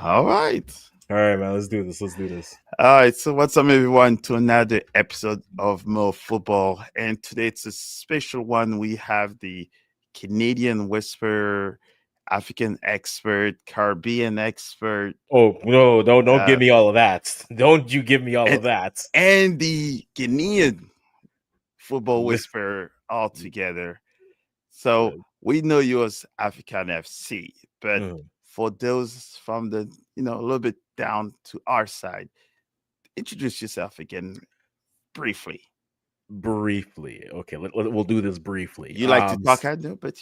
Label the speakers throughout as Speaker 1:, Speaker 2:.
Speaker 1: All right.
Speaker 2: All right, man. Let's do this. Let's do this.
Speaker 1: All right. So, what's up, everyone, to another episode of More Football. And today it's a special one. We have the Canadian Whisperer, African expert, Caribbean expert,
Speaker 2: Oh no! Don't
Speaker 1: uh,
Speaker 2: give me all of that. Don't you give me all
Speaker 1: and,
Speaker 2: of that.
Speaker 1: and the Ghanaian Football
Speaker 2: Li-
Speaker 1: Whisperer all together. So, we know you as African FC, but
Speaker 2: mm,
Speaker 1: for those from the, a little bit down to our side, introduce yourself again briefly.
Speaker 2: Briefly, okay. We'll do this briefly.
Speaker 1: You like to talk, I know, but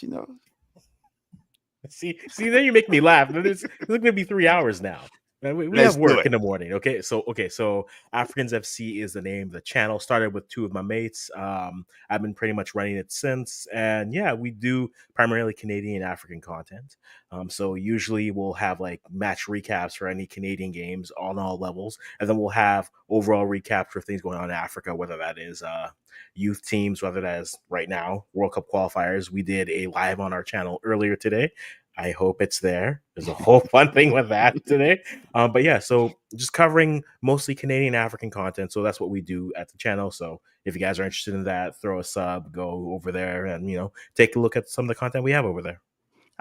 Speaker 2: See, then you make me laugh. This is gonna be 3 hours now. We
Speaker 1: let's
Speaker 2: have
Speaker 1: do
Speaker 2: work
Speaker 1: it.
Speaker 2: in the morning. Okay. So Africans FC is the name. The channel started with two of my mates. I've been pretty much running it since, and yeah, we do primarily Canadian and African content. So usually we'll have like match recaps for any Canadian games on all levels, and then we'll have overall recaps for things going on in Africa, whether that is youth teams, whether that is right now World Cup qualifiers. We did a live on our channel earlier today. I hope it's there. There's a whole fun thing with that today. But yeah, so just covering mostly Canadian African content. So that's what we do at the channel. So if you guys are interested in that, throw a sub, go over there and, take a look at some of the content we have over there.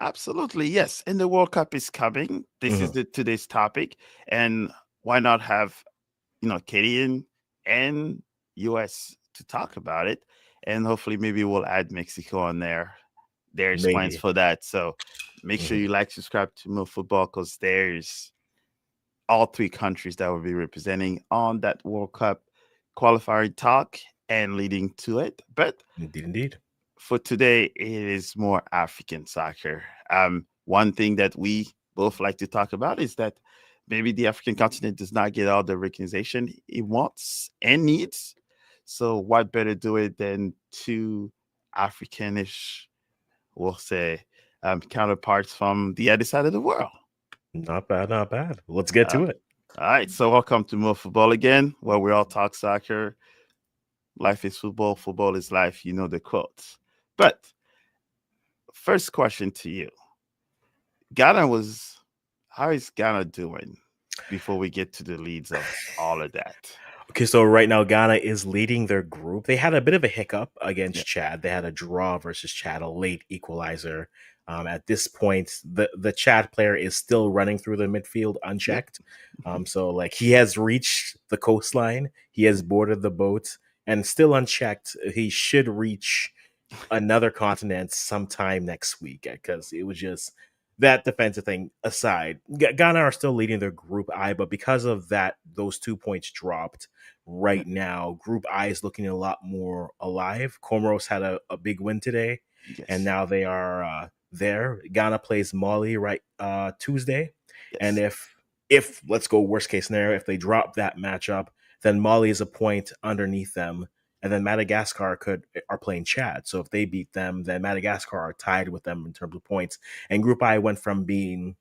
Speaker 1: Absolutely, yes. And the World Cup is coming. This is
Speaker 2: Mhm.
Speaker 1: today's topic, and why not have Canadian and US to talk about it, and hopefully maybe we'll add Mexico on there. There's plans
Speaker 2: Maybe.
Speaker 1: for that. So make sure
Speaker 2: Mhm.
Speaker 1: you like, subscribe to Mo Football because there's all three countries that will be representing on that World Cup qualifier talk and leading to it. But
Speaker 2: Indeed.
Speaker 1: for today, it is more African soccer. One thing that we both like to talk about is that maybe the African continent does not get all the recognition it wants and needs. So, what better do it than two Africanish, we'll say, counterparts from the other side of the world?
Speaker 2: Not bad, not bad. Let's get
Speaker 1: Uh,
Speaker 2: to it.
Speaker 1: all right, so welcome to More Football again, where we all talk soccer. Life is football, football is life. You know the quotes. But first question to you: Ghana was, how is Ghana doing before we get to the leads of all of that?
Speaker 2: Okay, so right now Ghana is leading their group. They had a bit of a hiccup
Speaker 1: Yeah.
Speaker 2: against Chad. They had a draw versus Chad, a late equalizer. At this point, the Chad player is still running through the midfield
Speaker 1: Yeah.
Speaker 2: unchecked. So like he has reached the coastline, he has boarded the boat, and still unchecked. He should reach another continent sometime next week because it was just that defensive thing aside. Ghana are still leading their Group I, but because of that, those 2 points dropped.
Speaker 1: Yeah.
Speaker 2: Right now, Group I is looking a lot more alive. Comoros had a big win today, and
Speaker 1: Yes.
Speaker 2: now they are there. Ghana plays Mali right Tuesday, and
Speaker 1: Yes.
Speaker 2: if let's go worst case scenario, if they drop that matchup, then Mali is a point underneath them, and then Madagascar are playing Chad. So if they beat them, then Madagascar are tied with them in terms of points. And Group I went from being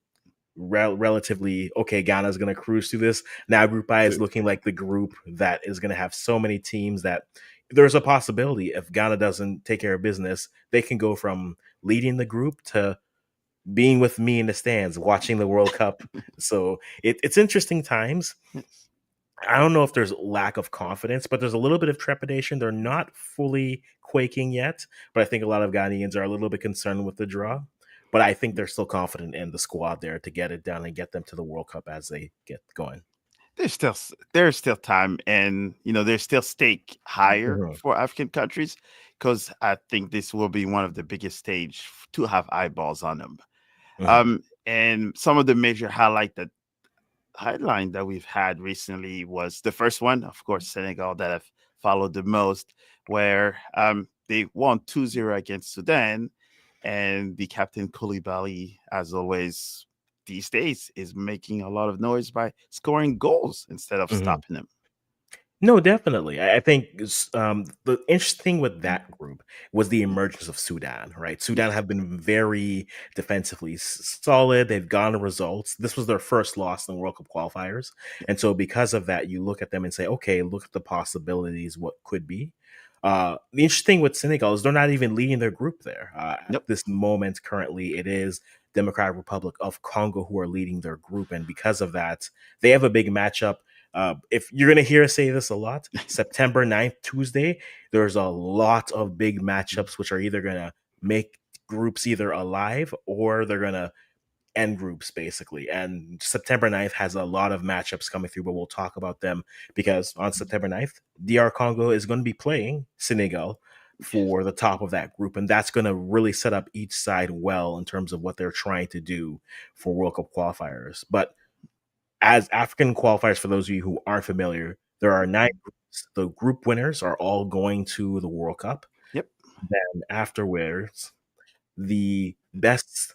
Speaker 2: relatively okay, Ghana's going to cruise through this. Now Group I is
Speaker 1: So,
Speaker 2: looking like the group that is going to have so many teams that there's a possibility if Ghana doesn't take care of business, they can go from leading the group to being with me in the stands watching the World Cup. So it's interesting times.
Speaker 1: yes.
Speaker 2: I don't know if there's lack of confidence, but there's a little bit of trepidation. They're not fully quaking yet, but I think a lot of Ghanaians are a little bit concerned with the draw. But I think they're still confident in the squad there to get it done and get them to the World Cup as they get going.
Speaker 1: There's still time, and there's still stake higher
Speaker 2: Mhm,
Speaker 1: for African countries because I think this will be one of the biggest stage to have eyeballs on them.
Speaker 2: mhm,
Speaker 1: And some of the major headline that we've had recently was the first one, of course, Senegal, that I've followed the most, where they won 2-0 against Sudan. And the captain Koulibaly, as always, these days is making a lot of noise by scoring goals instead of
Speaker 2: mhm.
Speaker 1: stopping them.
Speaker 2: No, definitely. I think the interesting with that group was the emergence of Sudan, right? Sudan
Speaker 1: Yes.
Speaker 2: have been very defensively solid. They've gotten results. This was their first loss in the World Cup qualifiers.
Speaker 1: Yeah.
Speaker 2: And so, because of that, you look at them and say, okay, look at the possibilities, what could be. The interesting with Senegal is they're not even leading their group there. At
Speaker 1: Nope.
Speaker 2: this moment, currently, it is Democratic Republic of Congo, who are leading their group. And because of that, they have a big matchup. If you're going to hear us say this a lot, September 9th, Tuesday, there's a lot of big matchups, which are either going to make groups either alive or they're going to end groups basically. And September 9th has a lot of matchups coming through, but we'll talk about them because on September 9th, DR Congo is going to be playing Senegal
Speaker 1: Yes.
Speaker 2: for the top of that group. And that's going to really set up each side well in terms of what they're trying to do for World Cup qualifiers. But as African qualifiers, for those of you who aren't familiar, there are 9 groups. The group winners are all going to the World Cup.
Speaker 1: Yep.
Speaker 2: Then afterwards, the best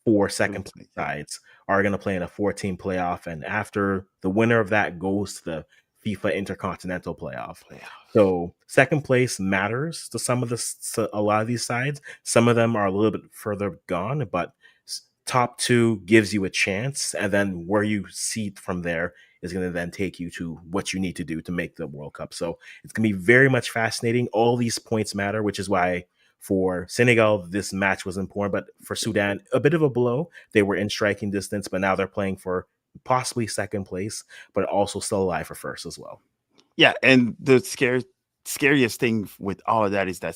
Speaker 2: 4 second place
Speaker 1: Yep.
Speaker 2: sides are going to play in a 14 playoff, and after the winner of that goes to the FIFA Intercontinental Playoff.
Speaker 1: Playoffs.
Speaker 2: So second place matters to some of a lot of these sides. Some of them are a little bit further gone, but top 2 gives you a chance, and then where you seed from there is going to then take you to what you need to do to make the World Cup. So it's going to be very much fascinating. All these points matter, which is why for Senegal, this match was important, but for Sudan, a bit of a blow. They were in striking distance, but now they're playing for possibly second place, but also still alive for first as well.
Speaker 1: Yeah, and the scariest thing with all of that is that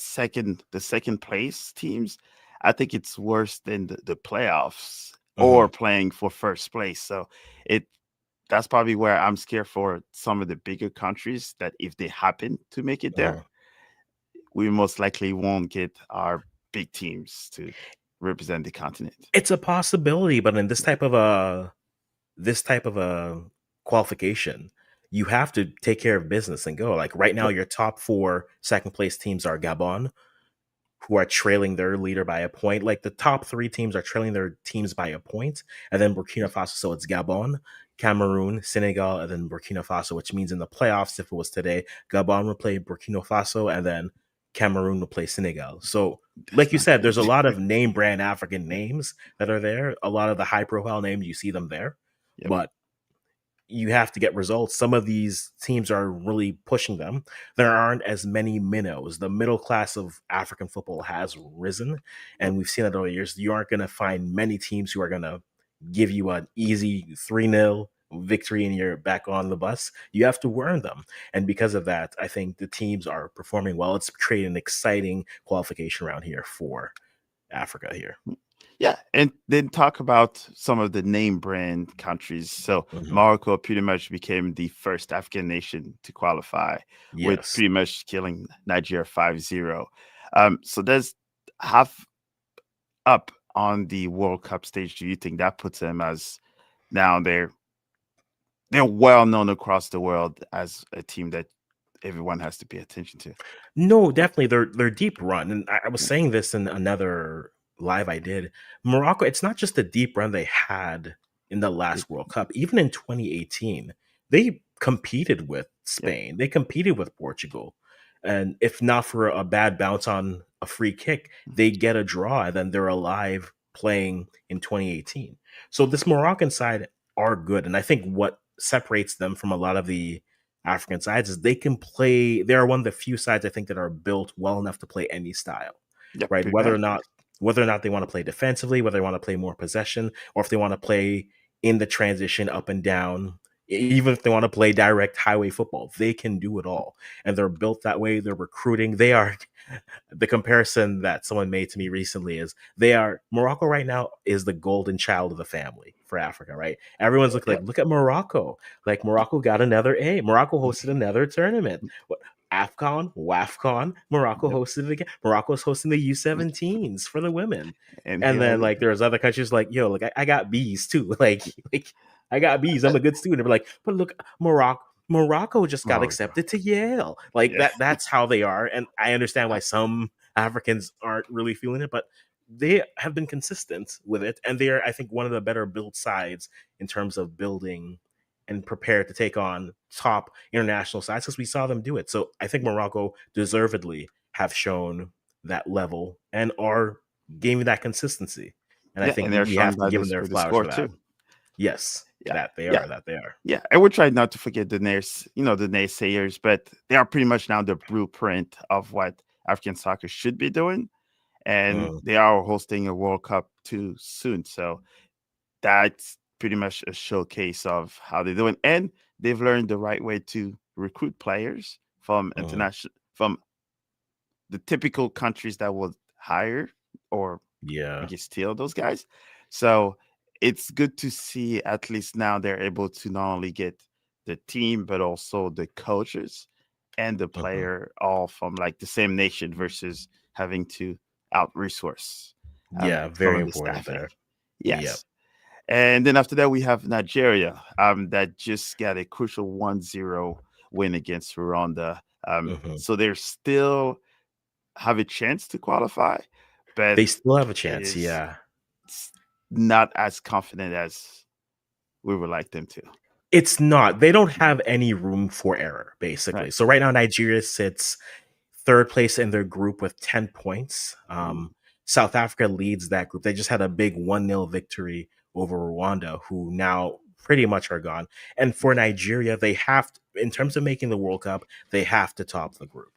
Speaker 1: the second place teams, I think it's worse than the playoffs or playing for first place. So it that's probably where I'm scared for some of the bigger countries that if they happen to make it there, we most likely won't get our big teams to represent the continent.
Speaker 2: It's a possibility, but in this type of a qualification, you have to take care of business and go. Like right now,
Speaker 1: Yep.
Speaker 2: your top 4 second place teams are Gabon, who are trailing their leader by a point. Like the top 3 teams are trailing their teams by a point, and then Burkina Faso. So it's Gabon, Cameroon, Senegal, and then Burkina Faso, which means in the playoffs, if it was today, Gabon would play Burkina Faso, and then Cameroon would play Senegal. So,
Speaker 1: That's
Speaker 2: like you
Speaker 1: not
Speaker 2: said,
Speaker 1: good.
Speaker 2: there's a lot of name brand African names that are there. A lot of the high profile names, you see them there.
Speaker 1: Yep.
Speaker 2: But you have to get results. Some of these teams are really pushing them. There aren't as many minnows. The middle class of African football has risen, and we've seen it over the years. You aren't going to find many teams who are going to give you an easy 3-0 victory and you're back on the bus. You have to earn them. And because of that, I think the teams are performing well. It's created an exciting qualification round here for Africa here.
Speaker 1: Yeah, and then talk about some of the name brand countries. So
Speaker 2: Mhm.
Speaker 1: Morocco pretty much became the first African nation to qualify, with
Speaker 2: Yes.
Speaker 1: pretty much killing Nigeria 5-0. So there's half up on the World Cup stage. Do you think that puts them as now they're well known across the world as a team that everyone has to pay attention to?
Speaker 2: No, definitely they're deep run, and I was saying this in another live I did. Morocco, it's not just the deep run they had in the
Speaker 1: Yep.
Speaker 2: last World Cup. Even in 2018, they competed with
Speaker 1: Yep.
Speaker 2: Spain. They competed with Portugal, and if not for a bad bounce on a free kick, they get a draw, and then they're alive playing in 2018. So this Moroccan side are good, and I think what separates them from a lot of the African sides is they can play. They are one of the few sides I think that are built well enough to play any style,
Speaker 1: Yep.
Speaker 2: right?
Speaker 1: Pretty much.
Speaker 2: Whether or not they want to play defensively, whether they want to play more possession, or if they want to play in the transition up and down, even if they want to play direct highway football, they can do it all. And they're built that way. They're recruiting. They are the comparison that someone made to me recently is they are Morocco right now is the golden child of the family for Africa, right? Everyone's looking like,
Speaker 1: Yep.
Speaker 2: look at Morocco. Like Morocco got another A. Morocco hosted another tournament. What AFCON, WAFCON, Morocco
Speaker 1: Yep.
Speaker 2: hosted it again. Morocco's hosting the U17s for the women.
Speaker 1: And
Speaker 2: And then
Speaker 1: here,
Speaker 2: like there's other countries like, yo, like I got B's too. Like I got B's. I'm a good student. They're like, but look, Morocco just got
Speaker 1: Morocco.
Speaker 2: accepted to Yale. Like
Speaker 1: Yeah.
Speaker 2: that's how they are. And I understand why some Africans aren't really feeling it, but they have been consistent with it. And they're, I think, one of the better built sides in terms of building and prepared to take on top international sides because we saw them do it. So I think Morocco deservedly have shown that level and are giving that consistency. And I
Speaker 1: Yeah,
Speaker 2: think
Speaker 1: and
Speaker 2: we,
Speaker 1: they're
Speaker 2: we
Speaker 1: shown
Speaker 2: have to
Speaker 1: by
Speaker 2: give them
Speaker 1: this
Speaker 2: their
Speaker 1: with the
Speaker 2: flowers
Speaker 1: score
Speaker 2: for that.
Speaker 1: too.
Speaker 2: Yes,
Speaker 1: Yeah.
Speaker 2: that they
Speaker 1: Yeah.
Speaker 2: are. That they are.
Speaker 1: Yeah, and we try not to forget the naysayers, but they are pretty much now the blueprint of what African soccer should be doing. and
Speaker 2: Mm.
Speaker 1: they are hosting a World Cup too soon. So that's pretty much a showcase of how they're doing, and they've learned the right way to recruit players from
Speaker 2: Mm.
Speaker 1: international from the typical countries that would hire or I
Speaker 2: Yeah.
Speaker 1: guess steal those guys. So it's good to see at least now they're able to not only get the team but also the coaches and the
Speaker 2: Mhm.
Speaker 1: player all from like the same nation versus having to out resource
Speaker 2: Yeah,
Speaker 1: some
Speaker 2: very
Speaker 1: of the
Speaker 2: important
Speaker 1: staffing.
Speaker 2: there. Yep.
Speaker 1: Yes. And then after that, we have Nigeria that just got a crucial 1-0 win against Rwanda.
Speaker 2: Mhm.
Speaker 1: So they're still have a chance to qualify, but
Speaker 2: They still have a
Speaker 1: it
Speaker 2: chance,
Speaker 1: is
Speaker 2: yeah.
Speaker 1: not as confident as we would like them to.
Speaker 2: It's not. They don't have any room for error, basically.
Speaker 1: Right.
Speaker 2: So right now, Nigeria sits third place in their group with 10 points.
Speaker 1: Ooh,
Speaker 2: South Africa leads that group. They just had a big 1-0 victory over Rwanda, who now pretty much are gone. And for Nigeria, they have to, in terms of making the World Cup, they have to top the group.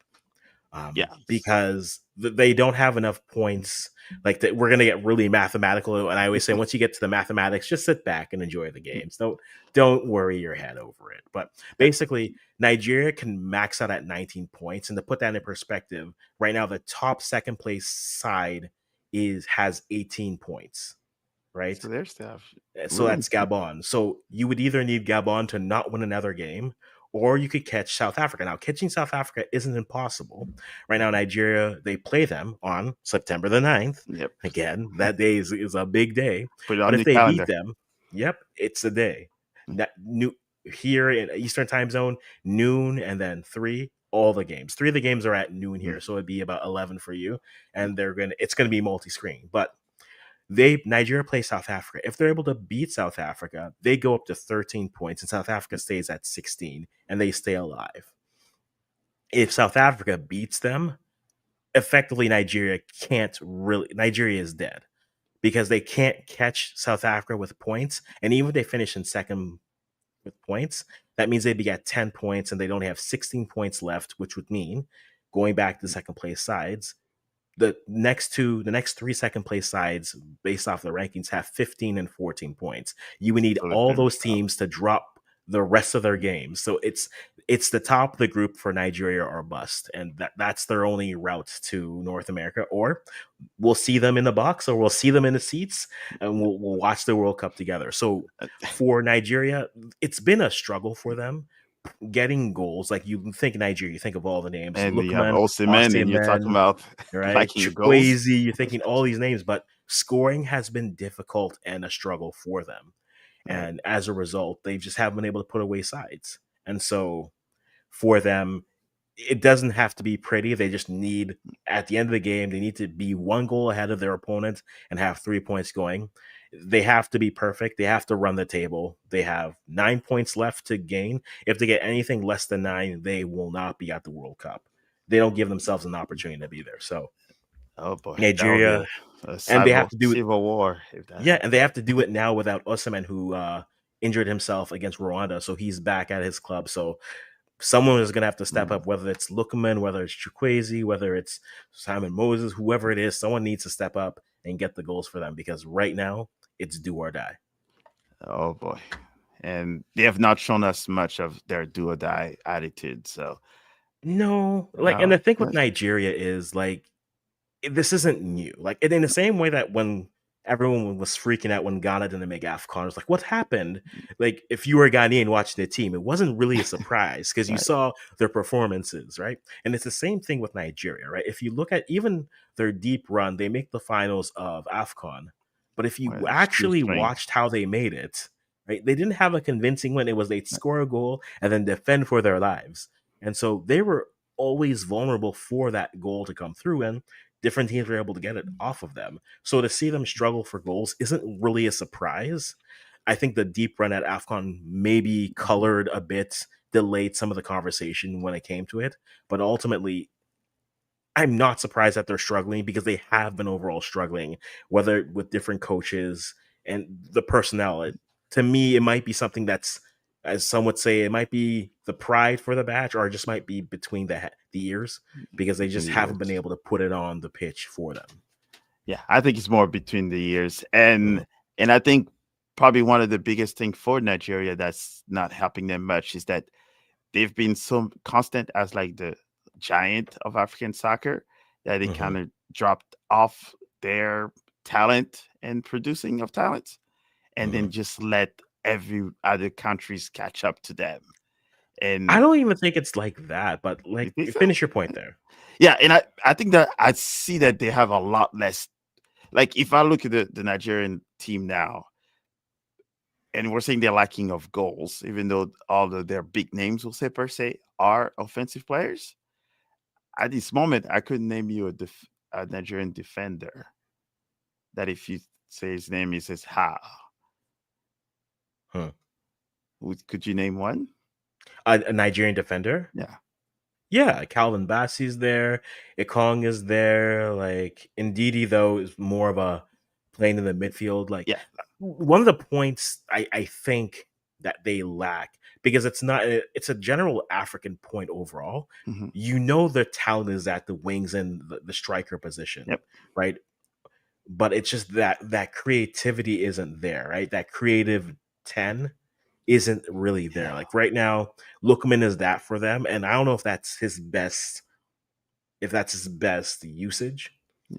Speaker 1: yeah.
Speaker 2: Because they don't have enough points. Like that, we're gonna get really mathematical, and I always say once you get to the mathematics, just sit back and enjoy the games. Don't worry your head over it. But basically, Nigeria can max out at 19 points, and to put that in perspective, right now the top second place side is has 18 points, right?
Speaker 1: So there's still
Speaker 2: So
Speaker 1: room.
Speaker 2: that's Gabon. So you would either need Gabon to not win another game, or you could catch South Africa. Now, catching South Africa isn't impossible. Right now, Nigeria, they play them on September the 9th.
Speaker 1: Yep.
Speaker 2: Again, that day is a big day.
Speaker 1: Put it
Speaker 2: But
Speaker 1: on
Speaker 2: if
Speaker 1: the
Speaker 2: they beat
Speaker 1: calendar.
Speaker 2: them, yep, it's a day. New here in Eastern time zone, noon and then 3, all the games. 3 of the games are at noon here,
Speaker 1: Mm.
Speaker 2: so it'd be about 11 for you. And it's gonna be multi-screen. But they Nigeria plays South Africa. If they're able to beat South Africa, they go up to 13 points, and South Africa stays at 16, and they stay alive. If South Africa beats them, effectively Nigeria is dead because they can't catch South Africa with points, and even if they finish in second with points, that means they'd be at 10 points, and they'd only have 16 points left, which would mean going back to second place sides, the next 3 second place sides based off the rankings have 15 and 14 points. You would need
Speaker 1: So they
Speaker 2: all
Speaker 1: finish
Speaker 2: those
Speaker 1: up.
Speaker 2: teams to drop the rest of their games. So it's the top of the group for Nigeria or bust, and that's their only route to North America. Or we'll see them in the box, or we'll see them in the seats, and we'll watch the World Cup together. So for Nigeria, it's been a struggle for them getting goals. Like you think Nigeria, you think of all the names:
Speaker 1: And you have
Speaker 2: Lookman,
Speaker 1: Osimhen, and you're talking
Speaker 2: Osimhen,
Speaker 1: about
Speaker 2: right?
Speaker 1: liking the goals.
Speaker 2: Chukwueze, you're thinking all these names, but scoring has been difficult and a struggle for them.
Speaker 1: Right.
Speaker 2: And as a result, they just haven't been able to put away sides. And so for them, it doesn't have to be pretty. They just need, at the end of the game, they need to be one goal ahead of their opponent and have 3 points going. They have to be perfect. They have to run the table. They have 9 points left to gain. If they get anything less than 9, they will not be at the World Cup. They don't give themselves an opportunity to be there. So
Speaker 1: Oh boy, that will be
Speaker 2: Nigeria,
Speaker 1: a
Speaker 2: and they have to do it.
Speaker 1: civil war if that
Speaker 2: Yeah, and they
Speaker 1: happens.
Speaker 2: have to do it now without Osimhen, who injured himself against Rwanda. So he's back at his club. So someone is going to have to step
Speaker 1: Mm.
Speaker 2: up, whether it's Lookman, whether it's Chukwueze, whether it's Simon Moses, whoever it is. Someone needs to step up and get the goals for them because right now it's do or die.
Speaker 1: Oh boy, and they have not shown us much of their do or die attitude. So,
Speaker 2: No, like, and
Speaker 1: oh,
Speaker 2: the thing with
Speaker 1: that's
Speaker 2: Nigeria is like this isn't new. Like in the same way that when everyone was freaking out when Ghana didn't make AFCON, it was like, what happened? Like if you were a Ghanaian watching the team, it wasn't really a surprise because you
Speaker 1: right.
Speaker 2: saw their performances, right? And it's the same thing with Nigeria, right? If you look at even their deep run, they make the finals of AFCON. But if you
Speaker 1: Well,
Speaker 2: actually
Speaker 1: shoestring.
Speaker 2: watched how they made it, right, they didn't have a convincing win. It was they'd score a goal and then defend for their lives. And so they were always vulnerable for that goal to come through. And different teams were able to get it off of them. So to see them struggle for goals isn't really a surprise. I think the deep run at AFCON maybe colored a bit, delayed some of the conversation when it came to it. But ultimately, I'm not surprised that they're struggling because they have been overall struggling, whether with different coaches and the personnel. To me, it might be something that's, as some would say, it might be the pride for the batch, or it just might be between the ears because they
Speaker 1: Between
Speaker 2: just
Speaker 1: the
Speaker 2: haven't been
Speaker 1: years.
Speaker 2: able to put it on the pitch for them.
Speaker 1: Yeah, I think it's more between the years,
Speaker 2: Mhm.
Speaker 1: and I think probably one of the biggest thing for Nigeria that's not helping them much is that they've been so constant as like the giant of African soccer that they
Speaker 2: Mhm.
Speaker 1: kind of dropped off their talent and producing of talent, and then
Speaker 2: Mhm.
Speaker 1: just let every other countries catch up to them.
Speaker 2: I
Speaker 1: And
Speaker 2: don't even think it's like that, but
Speaker 1: you
Speaker 2: like
Speaker 1: think so?
Speaker 2: finish your point there.
Speaker 1: Yeah, and I think that I see that they have a lot less. Like if I look at the Nigerian team now, and we're saying they're lacking of goals, even though all of their big names, we'll say per se, are offensive players. At this moment, I couldn't name you a Nigerian defender that if you say his name, he says ha.
Speaker 2: Hmm.
Speaker 1: Could you name one?
Speaker 2: A Nigerian defender.
Speaker 1: Yeah,
Speaker 2: Yeah, Calvin Bassey's there. Ikong is there. Like Ndidi though is more of a playing in the midfield. Like
Speaker 1: yeah,
Speaker 2: one of the points I think that they lack because it's not it's a general African point overall.
Speaker 1: hmm,
Speaker 2: You know their talent is at the wings and the striker position,
Speaker 1: yep,
Speaker 2: right? But it's just that that creativity isn't there, right? That creative 10 isn't really there.
Speaker 1: yeah,
Speaker 2: Like right now, Lookman is that for them, and I don't know if that's his best usage.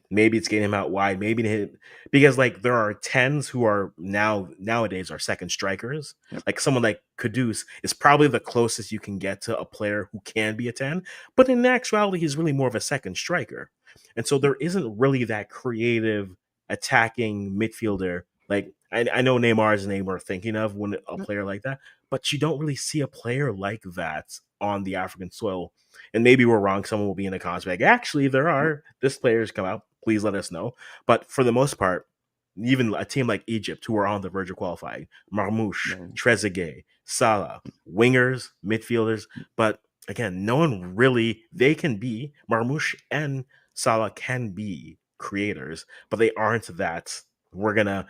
Speaker 2: Maybe it's getting him out wide. Maybe to hit because like there are tens who are nowadays are second strikers.
Speaker 1: yep,
Speaker 2: Like someone like Kudus is probably the closest you can get to a player who can be a 10, but in actuality, he's really more of a second striker. And so there isn't really that creative attacking midfielder. Like I know Neymar is the name we're thinking of when a
Speaker 1: yep,
Speaker 2: player like that, but you don't really see a player like that on the African soil. And maybe we're wrong. Someone will be in the comments like, actually, there
Speaker 1: yep,
Speaker 2: are this players come out. Please let us know. But for the most part, even a team like Egypt, who are on the verge of qualifying, Marmouche,
Speaker 1: yeah,
Speaker 2: Trezeguet, Salah, wingers, midfielders. But again, no one really, they can be, Marmouche and Salah can be creators, but they aren't that. We're going to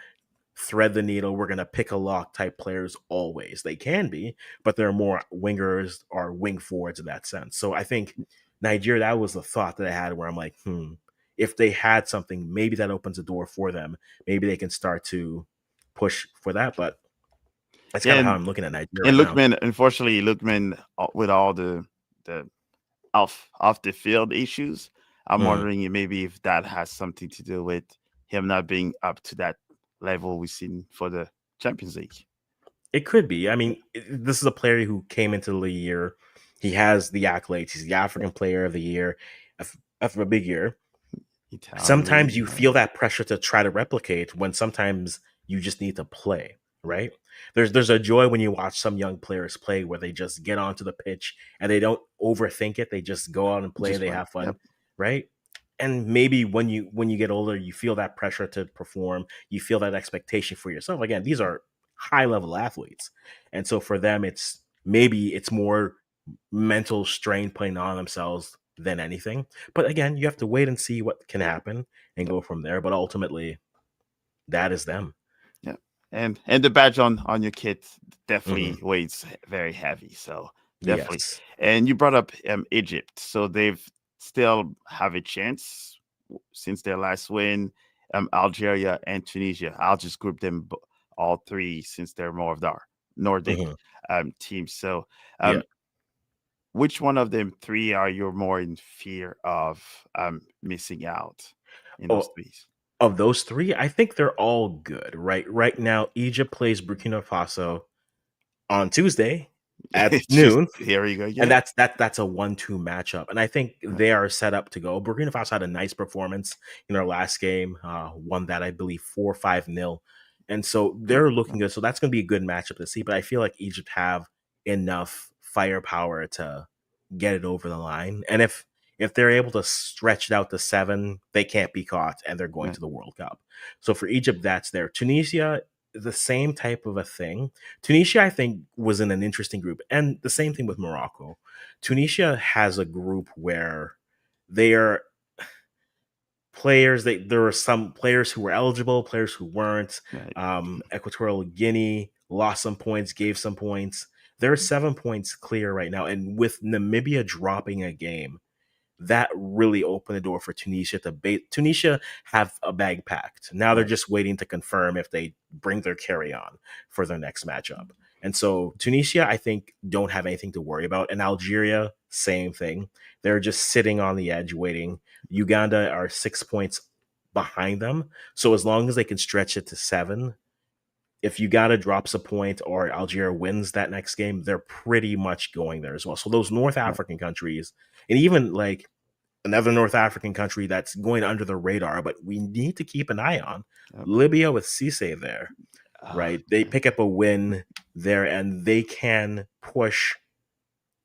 Speaker 2: thread the needle, we're going to pick a lock type players always. They can be, but they're more wingers or wing forwards in that sense. So I think Nigeria, that was the thought that I had where I'm like, if they had something, maybe that opens a door for them. Maybe they can start to push for that. But that's
Speaker 1: yeah.
Speaker 2: kind of how I'm looking at Nigeria
Speaker 1: And
Speaker 2: right now.
Speaker 1: Lookman, unfortunately, Lookman with all the off the field issues, I'm
Speaker 2: Mm.
Speaker 1: wondering maybe if that has something to do with him not being up to that level we've seen for the Champions League.
Speaker 2: It could be. I mean, this is a player who came into the year. He has the accolades. He's the
Speaker 1: Yeah,
Speaker 2: African Player of the Year after a big year. Sometimes you
Speaker 1: Italian.
Speaker 2: feel that pressure to try to replicate when sometimes you just need to play, right? There's a joy when you watch some young players play where they just get onto the pitch and they don't overthink it. They just go out and play,
Speaker 1: Just
Speaker 2: they
Speaker 1: play.
Speaker 2: have fun,
Speaker 1: Yep.
Speaker 2: right? And maybe when you get older, you feel that pressure to perform, you feel that expectation for yourself. Again, these are high level athletes. And so for them it's maybe it's more mental strain playing on themselves than anything. But again, you have to wait and see what can happen and
Speaker 1: Yep.
Speaker 2: go from there. But ultimately, that is them.
Speaker 1: Yep. And the badge on your kit
Speaker 2: Hmm.
Speaker 1: definitely weighs very heavy. So definitely.
Speaker 2: Yes.
Speaker 1: And you brought up Egypt, so they've still have a chance since their last win. Algeria and Tunisia. I'll just group them all three since they're more of the Nordic
Speaker 2: Hmm.
Speaker 1: teams. So
Speaker 2: Yeah.
Speaker 1: um, which one of them three are you more in fear of missing out in those
Speaker 2: Oh,
Speaker 1: three?
Speaker 2: of those three, I think they're all good. Right now, Egypt plays Burkina Faso on Tuesday at
Speaker 1: It's just
Speaker 2: noon.
Speaker 1: here you go.
Speaker 2: And
Speaker 1: Yeah.
Speaker 2: that's a 1-2 matchup, and I think they are set up to go. Burkina Faso had a nice performance in their last game, won that I believe 4-5-0, and so they're looking good. So that's going to be a good matchup to see. But I feel like Egypt have enough firepower to get it over the line, and if they're able to stretch it out to 7, they can't be caught, and they're going
Speaker 1: Right.
Speaker 2: to the World Cup. So for Egypt, that's there. Tunisia, the same type of a thing. Tunisia, I think, was in an interesting group, and the same thing with Morocco. Tunisia has a group where they are players. There were some players who were eligible, players who weren't.
Speaker 1: Right.
Speaker 2: Equatorial Guinea lost some points, gave some points. They're 7 points clear right now, and with Namibia dropping a game, that really opened the door for Tunisia to bait. Tunisia have a bag packed. Now they're
Speaker 1: Right.
Speaker 2: just waiting to confirm if they bring their carry on for their next matchup. And so Tunisia, I think, don't have anything to worry about. And Algeria, same thing. They're just sitting on the edge waiting. Uganda are 6 points behind them. So as long as they can stretch it to seven, if Uganda drops a point or Algeria wins that next game, they're pretty much going there as well. So those North
Speaker 1: Right.
Speaker 2: African countries, and even like another North African country that's going under the radar, but we need to keep an eye on
Speaker 1: Yep.
Speaker 2: Libya with Cisse there,
Speaker 1: Uh,
Speaker 2: right? They pick up a win there and they can push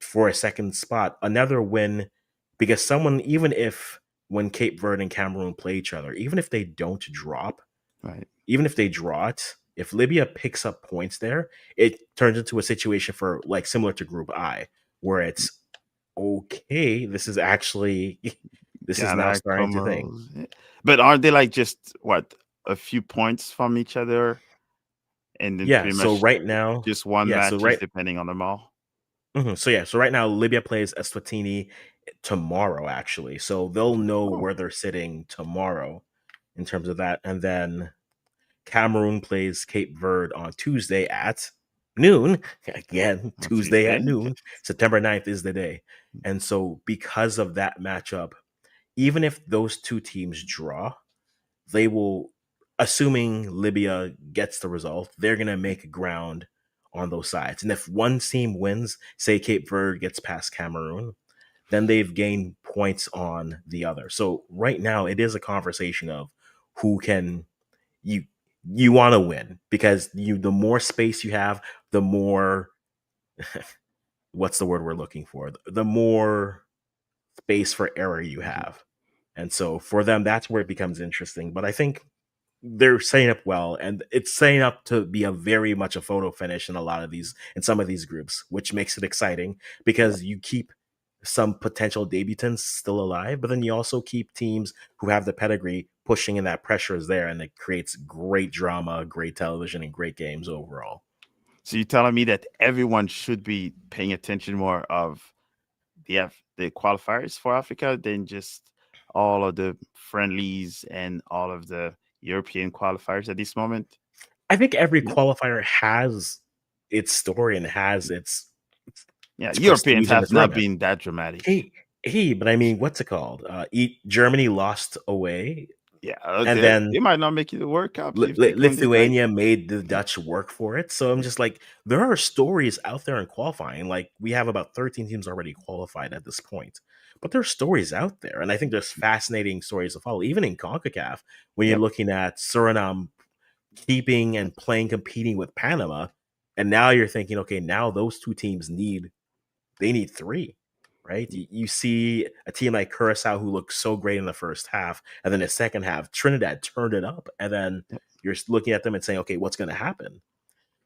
Speaker 2: for a second spot. Another win because someone, even if when Cape Verde and Cameroon play each other, even if they don't drop,
Speaker 1: right.
Speaker 2: even if they draw it, if Libya picks up points there, it turns into a situation for like similar to Group I, where it's okay. This is actually this is now
Speaker 1: Ghana,
Speaker 2: starting to think.
Speaker 1: Comoros. But aren't they like just what, a few points from each other, and then
Speaker 2: Yeah.
Speaker 1: pretty
Speaker 2: So
Speaker 1: much
Speaker 2: right now,
Speaker 1: just one
Speaker 2: yeah. So
Speaker 1: matches
Speaker 2: right.
Speaker 1: depending on them all?
Speaker 2: So yeah. So right now, Libya plays Eswatini tomorrow. Actually, so they'll know
Speaker 1: Oh,
Speaker 2: where they're sitting tomorrow in terms of that, and then Cameroon plays Cape Verde on Tuesday at noon. Again,
Speaker 1: on
Speaker 2: Tuesday at
Speaker 1: Tuesday.
Speaker 2: noon. September 9th is the day. And so, because of that matchup, even if those two teams draw, they will, assuming Libya gets the result, they're going to make ground on those sides. And if one team wins, say Cape Verde gets past Cameroon, then they've gained points on the other. So, right now, it is a conversation of who can you you want to win because the more space you have, the more what's the word we're looking for? The more space for error you
Speaker 1: Mhm.
Speaker 2: have. And so for them, that's where it becomes interesting. But I think they're setting up well, and it's setting up to be a very much a photo finish in a lot of these in some of these groups, which makes it exciting
Speaker 1: Yep.
Speaker 2: because you keep some potential debutants still alive, but then you also keep teams who have the pedigree pushing, and that pressure is there, and it creates great drama, great television, and great games overall.
Speaker 1: So you're telling me that everyone should be paying attention more of the qualifiers for Africa than just all of the friendlies and all of the European qualifiers at this moment?
Speaker 2: I think every
Speaker 1: Yeah.
Speaker 2: qualifier has its story and has
Speaker 1: Yeah,
Speaker 2: its
Speaker 1: Europeans
Speaker 2: prestige and
Speaker 1: have
Speaker 2: its
Speaker 1: not
Speaker 2: romance.
Speaker 1: been that dramatic.
Speaker 2: Hey, hey, but I mean, what's it called? Germany lost away,
Speaker 1: Yeah,
Speaker 2: and
Speaker 1: they
Speaker 2: then
Speaker 1: might not make it the World Cup if they're doing it right.
Speaker 2: Lithuania made the Dutch work for it. So I'm
Speaker 1: Yeah,
Speaker 2: just like, there are stories out there in qualifying. Like we have about 13 teams already qualified at this point, but there's stories out there, and I think there's fascinating stories to follow. Even in Concacaf, when you're
Speaker 1: yep,
Speaker 2: looking at Suriname keeping
Speaker 1: yep,
Speaker 2: and playing, competing with Panama, and now you're thinking, okay, now those two teams need three, right? You see a team like Curacao who looked so great in the first half, and then the second half, Trinidad turned it up, and then
Speaker 1: yep.
Speaker 2: you're looking at them and saying, okay, what's going to happen?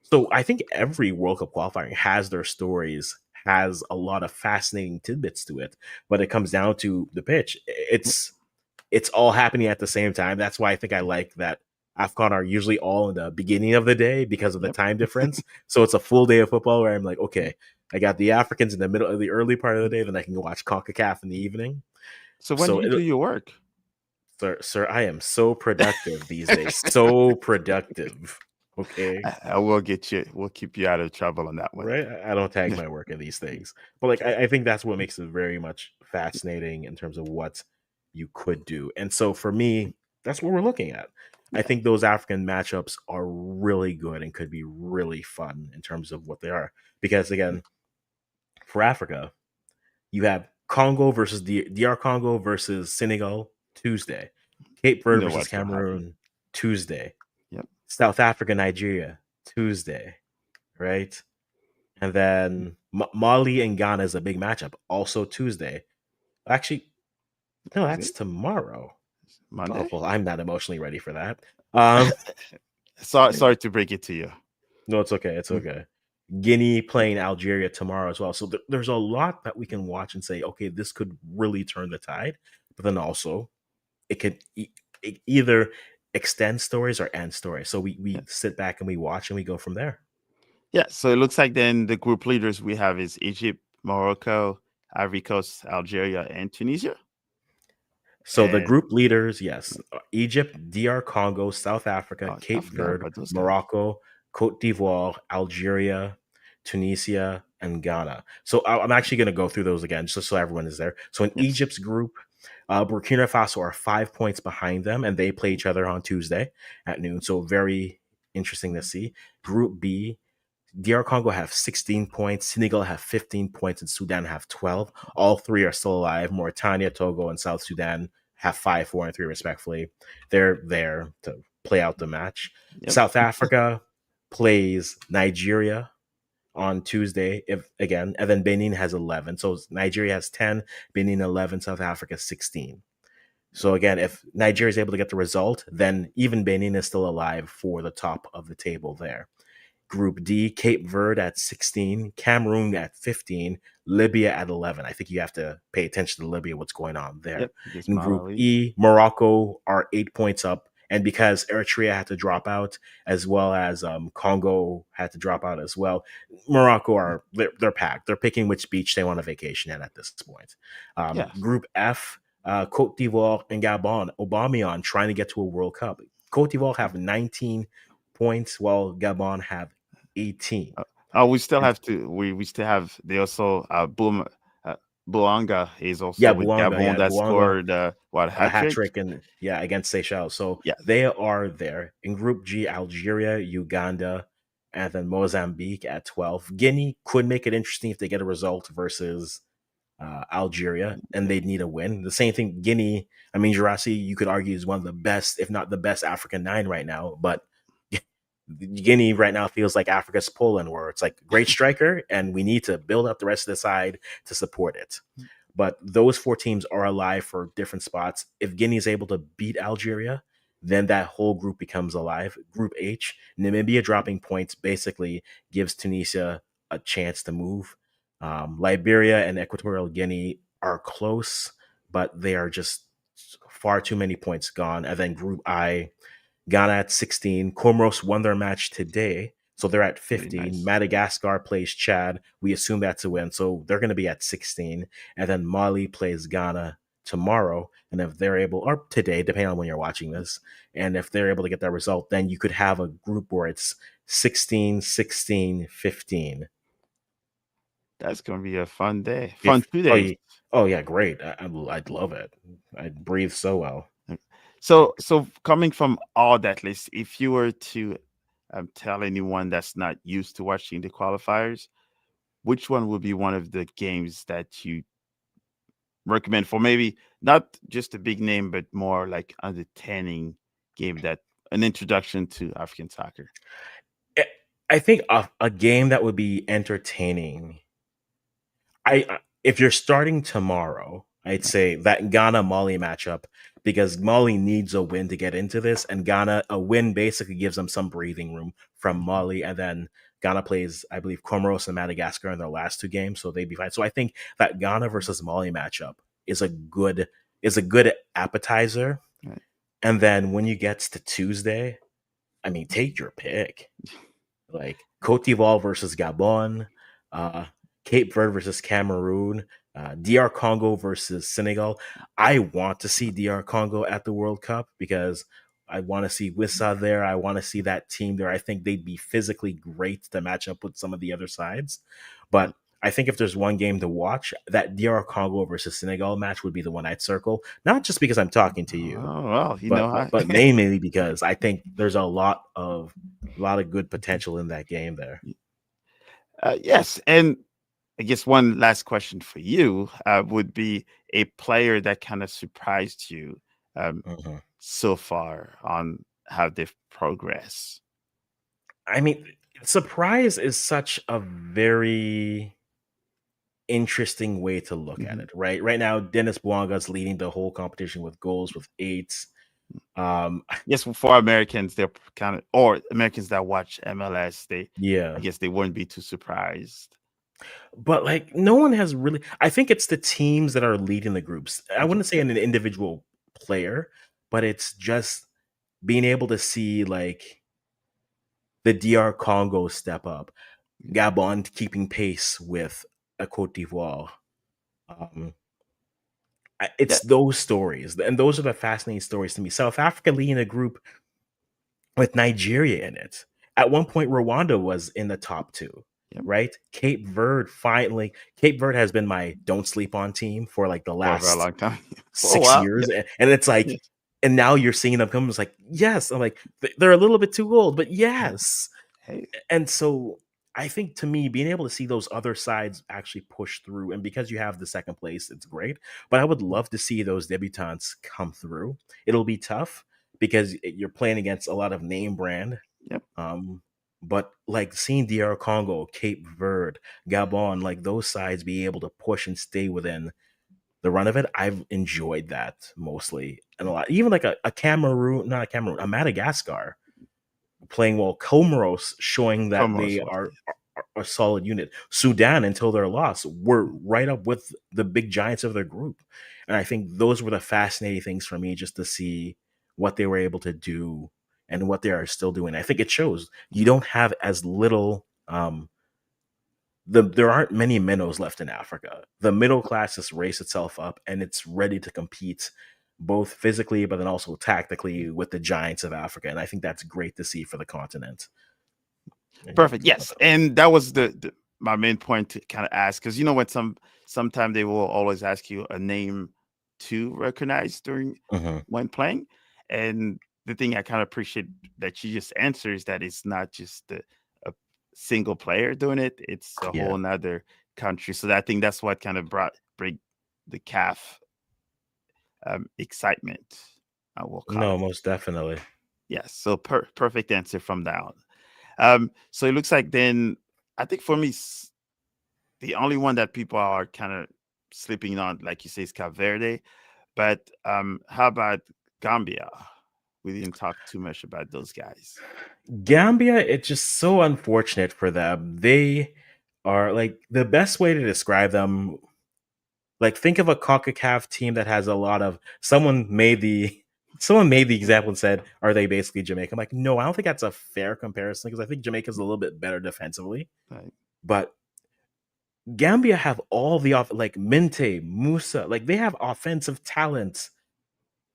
Speaker 2: So I think every World Cup qualifying has their stories, has a lot of fascinating tidbits to it, but it comes down to the pitch. It's all happening at the same time. That's why I think I like that AFCON are usually all in the beginning of the day because of the
Speaker 1: Yep.
Speaker 2: time difference. So it's a full day of football where I'm like, okay, I got the Africans in the middle of the early part of the day, then I can go watch CONCACAF in the evening.
Speaker 1: So when do
Speaker 2: So,
Speaker 1: you do your work?
Speaker 2: sir, I am so productive these days. So productive. Okay.
Speaker 1: I will get you. We'll keep you out of trouble on that one.
Speaker 2: Right? I don't tag my work in these things. But like I think that's what makes it very much fascinating in terms of what you could do. And so for me, that's what we're looking at. I
Speaker 1: Yeah,
Speaker 2: think those African matchups are really good and could be really fun in terms of what they are. Because again, for Africa, you have Congo versus DR Congo versus Senegal Tuesday, Cape
Speaker 1: you
Speaker 2: Verde
Speaker 1: know
Speaker 2: versus
Speaker 1: what's gonna happen.
Speaker 2: Cameroon Tuesday,
Speaker 1: Yep.
Speaker 2: South Africa Nigeria Tuesday, right? And then Mali and Ghana is a big matchup. Also Tuesday. Actually, no,
Speaker 1: Is
Speaker 2: that's
Speaker 1: it
Speaker 2: tomorrow. Oh
Speaker 1: Monday?
Speaker 2: well, I'm not emotionally ready for that. Um,
Speaker 1: Sorry to break it to you.
Speaker 2: no, it's okay. It's
Speaker 1: Mm,
Speaker 2: okay. Guinea playing Algeria tomorrow as well. So there's a lot that we can watch and say, okay, this could really turn the tide. But then also, it could either extend stories or end stories. So
Speaker 1: yeah.
Speaker 2: we sit back and we watch and we go from there.
Speaker 1: Yeah. So it looks like then the group leaders we have is Egypt, Morocco, Ivory Coast, Algeria, and Tunisia.
Speaker 2: So the
Speaker 1: And
Speaker 2: group leaders, yes, Egypt, DR Congo, South Africa,
Speaker 1: I
Speaker 2: Cape
Speaker 1: forgot
Speaker 2: Verde,
Speaker 1: about those guys.
Speaker 2: Morocco, Cote d'Ivoire, Algeria, Tunisia, and Ghana. So I'm actually going to go through those again, just so everyone is there. So in
Speaker 1: Yes.
Speaker 2: Egypt's group, Burkina Faso are 5 points behind them, and they play each other on Tuesday at noon. So very interesting to see. Group B, DR Congo have 16 points, Senegal have 15 points, and Sudan have 12. All three are still alive. Mauritania, Togo, and South Sudan have 5, 4, and 3, respectfully. They're there to play out the match.
Speaker 1: Yep.
Speaker 2: South Africa plays Nigeria on Tuesday, if again, and then Benin has 11. So Nigeria has 10, Benin 11, South Africa 16. So again, if Nigeria is able to get the result, then even Benin is still alive for the top of the table there. Group D, Cape Verde at 16, Cameroon at 15, Libya at 11. I think you have to pay attention to Libya, what's going on there.
Speaker 1: Yep. Against
Speaker 2: In Group
Speaker 1: Malawi.
Speaker 2: E, Morocco are 8 points up. And because Eritrea had to drop out, as well as Congo had to drop out as well, Morocco are they're packed. They're picking which beach they want to vacation at this point.
Speaker 1: Yes.
Speaker 2: Group F, Cote d'Ivoire and Gabon, Aubameyang trying to get to a World Cup. Cote d'Ivoire have 19 points, while Gabon have 18.
Speaker 1: We still have to. We still have. They also uh, Boanga is also
Speaker 2: Yeah,
Speaker 1: with
Speaker 2: Buanga.
Speaker 1: Gabon
Speaker 2: Yeah,
Speaker 1: that
Speaker 2: Buanga,
Speaker 1: scored what
Speaker 2: a
Speaker 1: hat
Speaker 2: hat
Speaker 1: trick?
Speaker 2: trick, and yeah, against Seychelles. So
Speaker 1: Yes.
Speaker 2: they are there. In Group G, Algeria, Uganda, and then Mozambique at 12. Guinea could make it interesting if they get a result versus Algeria, and they'd need a win. The same thing, Guinea. I mean, Girassi, you could argue, is one of the best, if not the best, African nine right now. But Guinea right now feels like Africa's Poland, where it's like great striker, and we need to build up the rest of the side to support it. But those four teams are alive for different spots. If Guinea is able to beat Algeria, then that whole group becomes alive. Group H, Namibia dropping points basically gives Tunisia a chance to move. Liberia and Equatorial Guinea are close, but they are just far too many points gone. And then Group I, Ghana at 16. Comoros won their match today, so they're at
Speaker 1: Very
Speaker 2: 15.
Speaker 1: nice.
Speaker 2: Madagascar plays Chad. We assume that's a win, so they're going to be at 16. And then Mali plays Ghana tomorrow. And if they're able, or today, depending on when you're watching this, and if they're able to get that result, then you could have a group where it's 16, 16, 15.
Speaker 1: That's gonna be a fun day. Fun
Speaker 2: If,
Speaker 1: 2 days.
Speaker 2: oh yeah, great. I'd love it. I'd breathe so well.
Speaker 1: So coming from all that list, if you were to tell anyone that's not used to watching the qualifiers, which one would be one of the games that you recommend for maybe not just a big name, but more like entertaining game that an introduction to African soccer?
Speaker 2: I I think a game that would be entertaining. If you're starting tomorrow, I'd say that Ghana Mali matchup, because Mali needs a win to get into this, and Ghana a win basically gives them some breathing room from Mali, and then Ghana plays, I believe, Comoros and Madagascar in their last two games, so they'd be fine. So I think that Ghana versus Mali matchup is a good appetizer,
Speaker 1: Right.
Speaker 2: and then when you get to Tuesday, I mean, take your pick, like Cote d'Ivoire versus Gabon, uh, Cape Verde versus Cameroon, DR Congo versus Senegal. I want to see DR Congo at the World Cup because I want to see Wissa there. I want to see that team there. I think they'd be physically great to match up with some of the other sides. But I think if there's one game to watch, that DR Congo versus Senegal match would be the one I'd circle. Not just because I'm talking to you,
Speaker 1: Oh well,
Speaker 2: but mainly because I think there's a lot of good potential in that game there.
Speaker 1: yes, and I guess one last question for you would be a player that kind of surprised you um,
Speaker 2: Mhm.
Speaker 1: so far on how they've progressed.
Speaker 2: I mean, surprise is such a very interesting way to look at
Speaker 1: Mhm.
Speaker 2: it, right? Right now, Dennis Bwanga's leading the whole competition with goals with 8. Um,
Speaker 1: Yes, for Americans, they're kind of, or Americans that watch MLS, I
Speaker 2: yeah,
Speaker 1: guess they wouldn't be too surprised.
Speaker 2: but like no one has really. I think it's the teams that are leading the groups. I
Speaker 1: Okay.
Speaker 2: wouldn't say an individual player, but it's just being able to see like the DR Congo step up, Gabon keeping pace with a Cote d'Ivoire, Um,
Speaker 1: Yeah,
Speaker 2: it's those stories, and those are the fascinating stories to me. South Africa leading a group with Nigeria in it. At one point, Rwanda was in the top two,
Speaker 1: yeah,
Speaker 2: right? Cape Verde finally. Cape Verde has been my don't sleep on team for like the
Speaker 1: for a very
Speaker 2: last
Speaker 1: long time. For a
Speaker 2: 6 years,
Speaker 1: while.
Speaker 2: and it's like,
Speaker 1: Yeah.
Speaker 2: and now you're seeing them come. It's like, yes, I'm like, they're a little bit too old, but yes.
Speaker 1: Hey,
Speaker 2: And so I think, to me, being able to see those other sides actually push through, and because you have the second place, it's great. But I would love to see those debutantes come through. It'll be tough because you're playing against a lot of name brand.
Speaker 1: yep.
Speaker 2: Um, but like seeing DR Congo, Cape Verde, Gabon, like those sides be able to push and stay within the run of it, I've enjoyed that mostly. And a lot, even like a Cameroon, not a Cameroon, a Madagascar playing well. Comoros showing that
Speaker 1: Come on,
Speaker 2: they
Speaker 1: so
Speaker 2: are a solid unit. Sudan, until their loss, were right up with the big giants of their group. And I think those were the fascinating things for me, just to see what they were able to do and what they are still doing. I think it shows you don't have as little there aren't many minnows left in Africa. The middle class has raised itself up and it's ready to compete both physically but then also tactically with the giants of Africa. And I think that's great to see for the continent. And yeah,
Speaker 1: perfect.
Speaker 2: love
Speaker 1: Yes,
Speaker 2: it.
Speaker 1: and that was the my main point to kind of ask because you know when sometimes they will always ask you a name to recognize during
Speaker 2: Mhm.
Speaker 1: when playing, and the thing I kind of appreciate that you just answer is that it's not just a single player doing it; it's a
Speaker 2: Yeah.
Speaker 1: whole another country. So I think that's what kind of bring the calf excitement. I will call
Speaker 2: No,
Speaker 1: it.
Speaker 2: most definitely.
Speaker 1: Yes. So perfect answer from down. So it looks like then I think for me the only one that people are kind of sleeping on, like you say, is Cape Verde. But how about Gambia? We didn't talk too much about those guys.
Speaker 2: Gambia, it's just so unfortunate for them. They are like the best way to describe them. Like, think of a CONCACAF team that has a lot of someone made the example and said, "Are they basically Jamaica?" I'm like, no, I don't think that's a fair comparison because I think Jamaica's a little bit better defensively.
Speaker 1: Right.
Speaker 2: But Gambia have all the like Minte, Musa, like they have offensive talents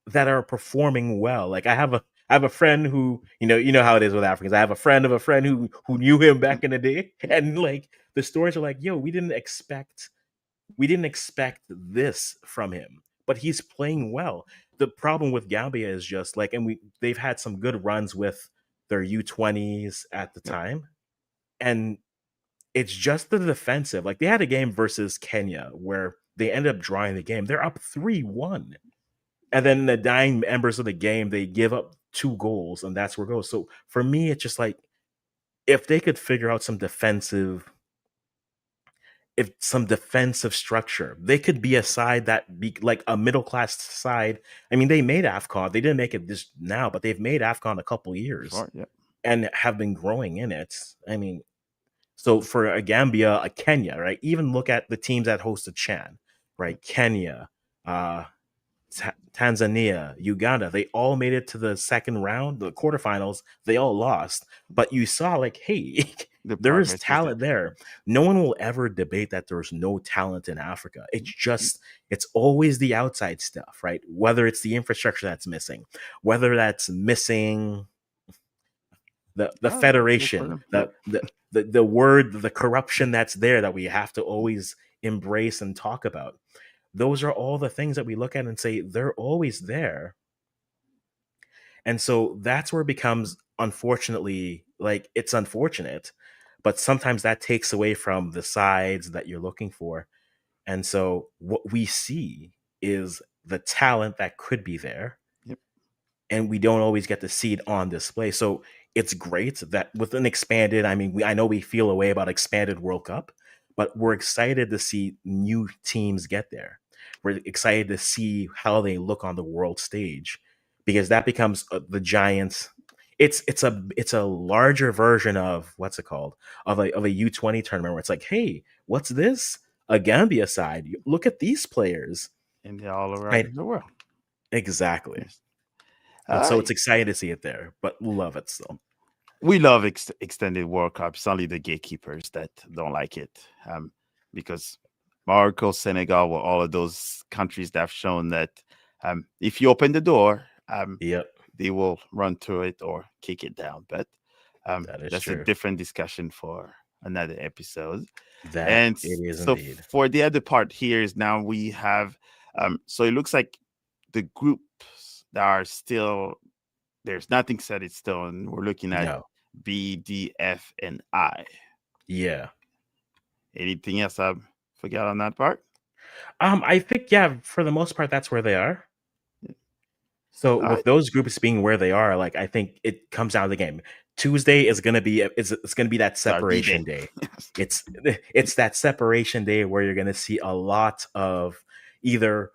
Speaker 2: that are performing well. Like I have a friend who, you know how it is with Africans. I have a friend of a friend who knew him back in the day, and like the stories are like, yo, we didn't expect this from him, but he's playing well. The problem with Gambia is just like, and they've had some good runs with their U20s at the
Speaker 1: Yep.
Speaker 2: time, and it's just the defensive. Like they had a game versus Kenya where they ended up drawing the game. They're up 3-1. And then in the dying embers of the game, they give up 2 goals, and that's where it goes. So for me, it's just like if they could figure out some defensive structure. They could be a side that be like a middle class side. I mean, they made AFCON. They didn't make it this now, but they've made AFCON a couple years
Speaker 1: Before, yep.
Speaker 2: and have been growing in it. I mean, so for a Gambia, a Kenya, right? Even look at the teams that hosted Chan,
Speaker 1: Yep.
Speaker 2: right? Kenya, uh, Tanzania, Uganda, they all made it to the second round, the quarterfinals. They all lost, but you saw like, hey,
Speaker 1: The
Speaker 2: there is
Speaker 1: progress is there.
Speaker 2: talent there. No one will ever debate that there's no talent in Africa. It's just it's always the outside stuff, right? Whether it's the infrastructure that's missing, whether that's missing the
Speaker 1: Oh, no
Speaker 2: federation,
Speaker 1: problem. Yep.
Speaker 2: the word, the corruption that's there that we have to always embrace and talk about. Those are all the things that we look at and say they're always there. And so that's where it becomes, unfortunately, like it's unfortunate, but sometimes that takes away from the sides that you're looking for. And so what we see is the talent that could be there,
Speaker 1: Yep.
Speaker 2: and we don't always get to see it on display. So it's great that with an expanded, I mean, I know we feel a way about expanded World Cup, but we're excited to see new teams get there. We're excited to see how they look on the world stage because that becomes the Giants. It's a larger version of what's it called of a U20 tournament where it's like, hey, what's this? A Gambia side. Look at these players.
Speaker 1: And they're all
Speaker 2: Right?
Speaker 1: around the world.
Speaker 2: Exactly.
Speaker 1: Yes.
Speaker 2: And so
Speaker 1: Uh,
Speaker 2: it's exciting to see it there, but love it still.
Speaker 1: we love extended World Cups. Only the gatekeepers that don't like it, because Morocco, Senegal were all of those countries that have shown that if you open the door,
Speaker 2: Yep,
Speaker 1: they will run through it or kick it down. But
Speaker 2: that is
Speaker 1: that's a
Speaker 2: true.
Speaker 1: different discussion for another episode.
Speaker 2: That
Speaker 1: And
Speaker 2: it is
Speaker 1: so
Speaker 2: indeed.
Speaker 1: for the other part here is now we have, so it looks like the groups that are still, there's nothing set in stone. We're looking at
Speaker 2: No.
Speaker 1: B, D, F, and I.
Speaker 2: Yeah.
Speaker 1: Anything else I forgot on that part?
Speaker 2: I think yeah, for the most part, that's where they are. So
Speaker 1: All
Speaker 2: with
Speaker 1: right.
Speaker 2: those groups being where they are, like I think it comes down to the game. Tuesday is gonna be it's gonna be that
Speaker 1: It's our D
Speaker 2: separation
Speaker 1: Day.
Speaker 2: day. It's it's that separation day where you're gonna see a lot of either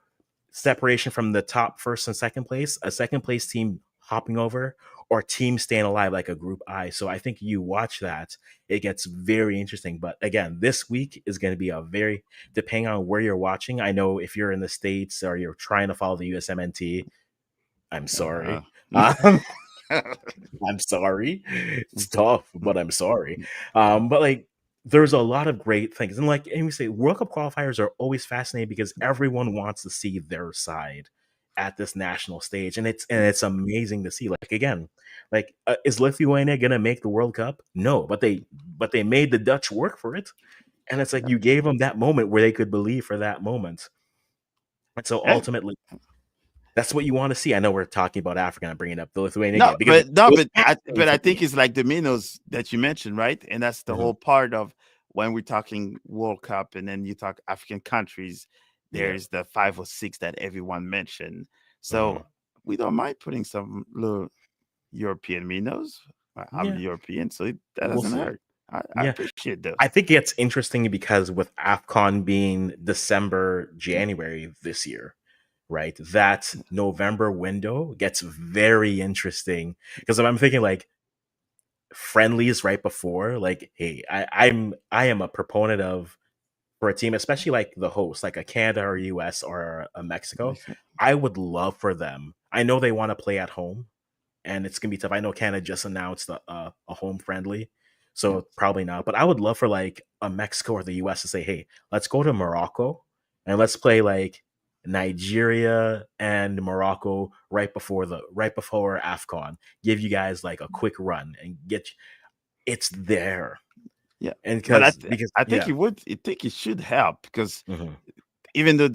Speaker 2: separation from the top first and second place, a second place team hopping over, or teams staying alive like a group I. So I think you watch that, it gets very interesting. But again, this week is going to be a very depending on where you're watching. I know if you're in the States or you're trying to follow the USMNT, I'm
Speaker 1: Uh,
Speaker 2: sorry. Um, I'm sorry. It's tough, but I'm sorry. But like, there's a lot of great things, and like, and we say World Cup qualifiers are always fascinating because everyone wants to see their side at this national stage, and it's amazing to see. Like again, like is Lithuania gonna make the World Cup? No, but they made the Dutch work for it, and it's like you gave them that moment where they could believe for that moment, and so
Speaker 1: and
Speaker 2: ultimately that's what you want to see. I know we're talking about Africa and bringing up the Lithuania
Speaker 1: no,
Speaker 2: game because it
Speaker 1: no,
Speaker 2: was
Speaker 1: but
Speaker 2: fascinating
Speaker 1: I
Speaker 2: for
Speaker 1: think
Speaker 2: me.
Speaker 1: it's like the minnows that you mentioned, right? And that's the
Speaker 2: Mhm.
Speaker 1: whole part of when we're talking World Cup, and then you talk African countries.
Speaker 2: Yeah.
Speaker 1: There's the 5 or 6 that everyone mentioned.
Speaker 2: Mhm.
Speaker 1: So we don't mind putting some little European minnows. I'm
Speaker 2: Yeah.
Speaker 1: European, so that
Speaker 2: We'll
Speaker 1: doesn't
Speaker 2: see.
Speaker 1: hurt. I
Speaker 2: Yeah.
Speaker 1: appreciate
Speaker 2: I
Speaker 1: those.
Speaker 2: think it's interesting because with AFCON being December, January this year, right? That November window gets very interesting because I'm thinking like friendlies right before, like, hey, I am a proponent of for a team, especially like the host, like a Canada or US or a Mexico.
Speaker 1: Makes sense.
Speaker 2: I would love for them. I know they want to play at home, and it's gonna be tough. I know Canada just announced a home friendly,
Speaker 1: Yeah.
Speaker 2: so probably not. But I would love for like a Mexico or the U.S. to say, "Hey, let's go to Morocco and let's play like Nigeria and Morocco right before Afcon. Give you guys like a quick run and get it's there."
Speaker 1: Yeah.
Speaker 2: And
Speaker 1: But
Speaker 2: because
Speaker 1: I think
Speaker 2: yeah,
Speaker 1: it would. I think it should help because
Speaker 2: hmm
Speaker 1: even though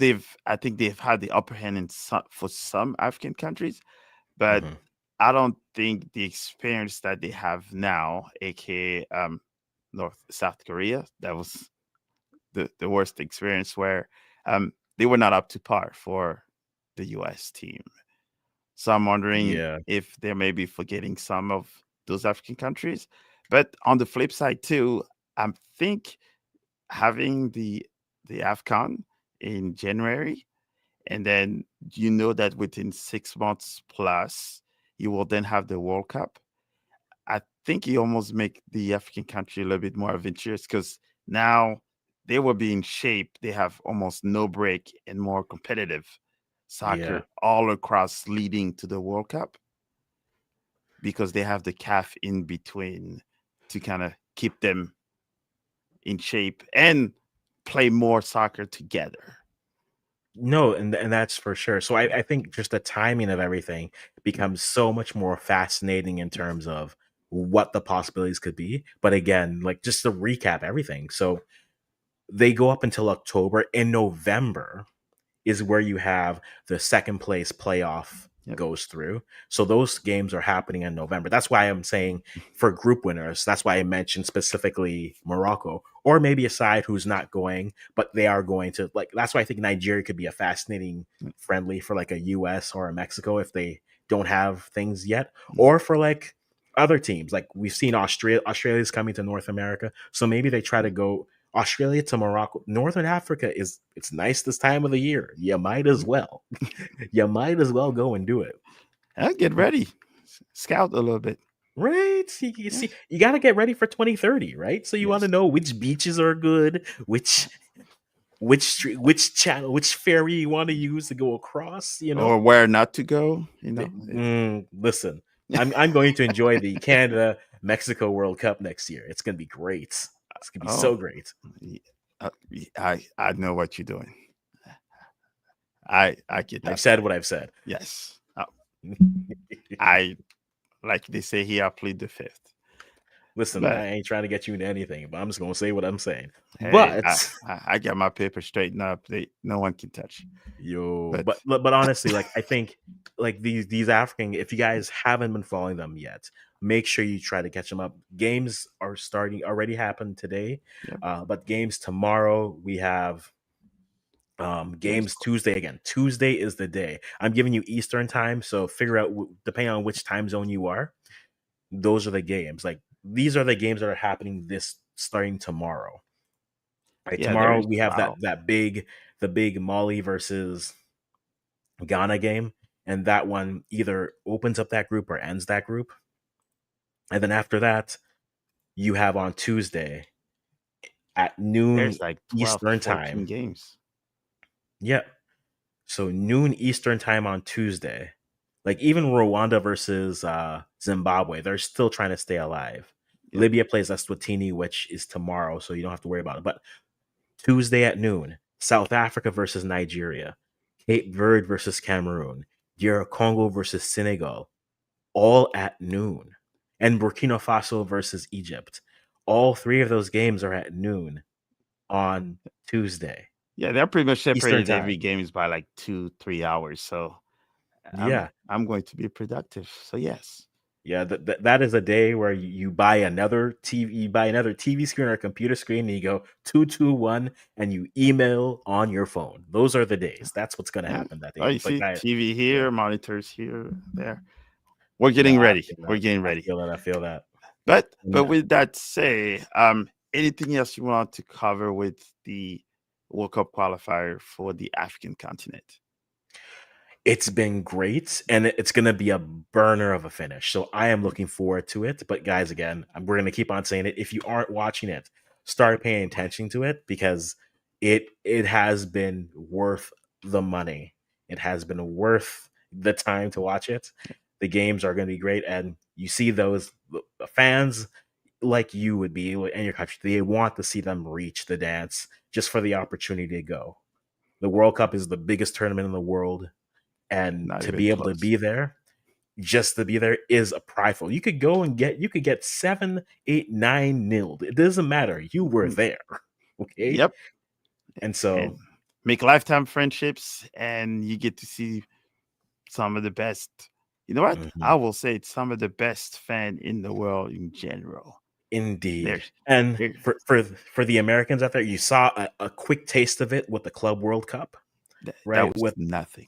Speaker 1: I think they've had the upper hand in for some African countries, but
Speaker 2: hmm
Speaker 1: I don't think the experience that they have now, aka North South Korea, that was the worst experience where they were not up to par for the U.S. team. So I'm wondering
Speaker 2: yeah,
Speaker 1: if they're maybe forgetting some of those African countries. But on the flip side too, I think having the AFCON in January, and then you know that within 6 months plus, you will then have the World Cup. I think you almost make the African country a little bit more adventurous because now they will be in shape. They have almost no break and more competitive
Speaker 2: yeah.
Speaker 1: soccer all across leading to the World Cup because they have the calf in between to kind of keep them in shape and play more soccer together.
Speaker 2: No, and that's for sure. So I think just the timing of everything becomes so much more fascinating in terms of what the possibilities could be. But again, like just to recap everything. So they go up until October. In November is where you have the second place playoff
Speaker 1: Yep.
Speaker 2: goes through. So those games are happening in November. That's why I'm saying for group winners, that's why I mentioned specifically Morocco or maybe a side who's not going, but they are going to like that's why I think Nigeria could be a fascinating friendly for like a US or a Mexico if they don't have things yet or for like other teams like we've seen Australia's coming to North America. So maybe they try to go Australia to Morocco. Northern Africa is it's nice this time of the year. You might as well. You might as well go and do it.
Speaker 1: Get ready, scout a little bit.
Speaker 2: Right? You
Speaker 1: Yes,
Speaker 2: see, you got to get ready for 2030, right? So you want
Speaker 1: yes.
Speaker 2: to know which beaches are good, which channel, which ferry you want to use to go across, you know?
Speaker 1: Or where not to go.
Speaker 2: Listen, I'm going to enjoy the Canada Mexico World Cup next year. It's going to be great. It's going to be
Speaker 1: Oh,
Speaker 2: so great.
Speaker 1: Uh, I know what you're doing. I get
Speaker 2: I've
Speaker 1: that
Speaker 2: said
Speaker 1: point.
Speaker 2: what I've said.
Speaker 1: Yes. I like they say here. I plead the fifth.
Speaker 2: Listen,
Speaker 1: But
Speaker 2: I ain't trying to get you into anything, but I'm just gonna say what I'm saying.
Speaker 1: hey,
Speaker 2: But
Speaker 1: I got my paper straightened up. No one can touch.
Speaker 2: yo,
Speaker 1: But
Speaker 2: but honestly, like I think like these African, if you guys haven't been following them yet, make sure you try to catch them up. Games are starting already happened today,
Speaker 1: yeah,
Speaker 2: but games tomorrow we have
Speaker 1: games.
Speaker 2: games Tuesday again. Tuesday is the day. I'm giving you Eastern time, so figure out depending on which time zone you are. Those are the games. Like these are the games that are happening this starting tomorrow. Right,
Speaker 1: Yeah,
Speaker 2: tomorrow
Speaker 1: there's
Speaker 2: we have
Speaker 1: wow.
Speaker 2: the big Mali versus Ghana game, and that one either opens up that group or ends that group. And then after that, you have on Tuesday at
Speaker 1: There's
Speaker 2: noon
Speaker 1: like 12,
Speaker 2: Eastern
Speaker 1: 14
Speaker 2: time.
Speaker 1: games.
Speaker 2: Yep. So noon Eastern time on Tuesday. Like even Rwanda versus Zimbabwe, they're still trying to stay alive.
Speaker 1: Yep.
Speaker 2: Libya plays Eswatini, which is tomorrow, so you don't have to worry about it. But Tuesday at noon, South Africa versus Nigeria, Cape Verde versus Cameroon, DR Congo versus Senegal, all at noon, and Burkina Faso versus Egypt. All three of those games are at noon on Tuesday,
Speaker 1: Yeah, they're pretty much
Speaker 2: Eastern
Speaker 1: separated every
Speaker 2: time.
Speaker 1: games by like 2, 3 hours. So
Speaker 2: Yeah.
Speaker 1: I'm going to be productive. So yes.
Speaker 2: Yeah, that is a day where you buy another TV, you buy another TV screen or a computer screen, and you go 221, and you email on your phone. Those are the days. That's what's going to
Speaker 1: Yeah.
Speaker 2: happen that
Speaker 1: Oh,
Speaker 2: day.
Speaker 1: you
Speaker 2: But
Speaker 1: see
Speaker 2: guys,
Speaker 1: TV
Speaker 2: yeah,
Speaker 1: here, monitors here, there. We're
Speaker 2: yeah,
Speaker 1: getting
Speaker 2: I
Speaker 1: ready.
Speaker 2: feel
Speaker 1: We're
Speaker 2: that.
Speaker 1: getting
Speaker 2: I
Speaker 1: ready.
Speaker 2: feel that. I feel that.
Speaker 1: But
Speaker 2: And
Speaker 1: with that say, anything else you want to cover with the World Cup qualifier for the African continent?
Speaker 2: it's been great, and it's going to be a burner of a finish. So I am looking forward to it. But guys, again, we're going to keep on saying it. If you aren't watching it, start paying attention to it because it has been worth the money. It has been worth the time to watch it. The games are going to be great, and you see those the fans like you would be in your country. They want to see them reach the dance just for the opportunity to go. The World Cup is the biggest tournament in the world, and
Speaker 1: Not
Speaker 2: to
Speaker 1: even
Speaker 2: be able to
Speaker 1: close.
Speaker 2: be there, just to be there is a prideful. You could go and you could get 7, 8, 9 nilled. It doesn't matter. You were
Speaker 1: Mm,
Speaker 2: there. Okay.
Speaker 1: yep.
Speaker 2: And so
Speaker 1: And make lifetime friendships, and you get to see some of the best. You know what? I
Speaker 2: mhm,
Speaker 1: will say it's some of the best fan in the world in general.
Speaker 2: indeed.
Speaker 1: There's,
Speaker 2: And
Speaker 1: there,
Speaker 2: for the Americans out there, you saw a quick taste of it with the Club World Cup,
Speaker 1: that
Speaker 2: right?
Speaker 1: was
Speaker 2: With
Speaker 1: nothing.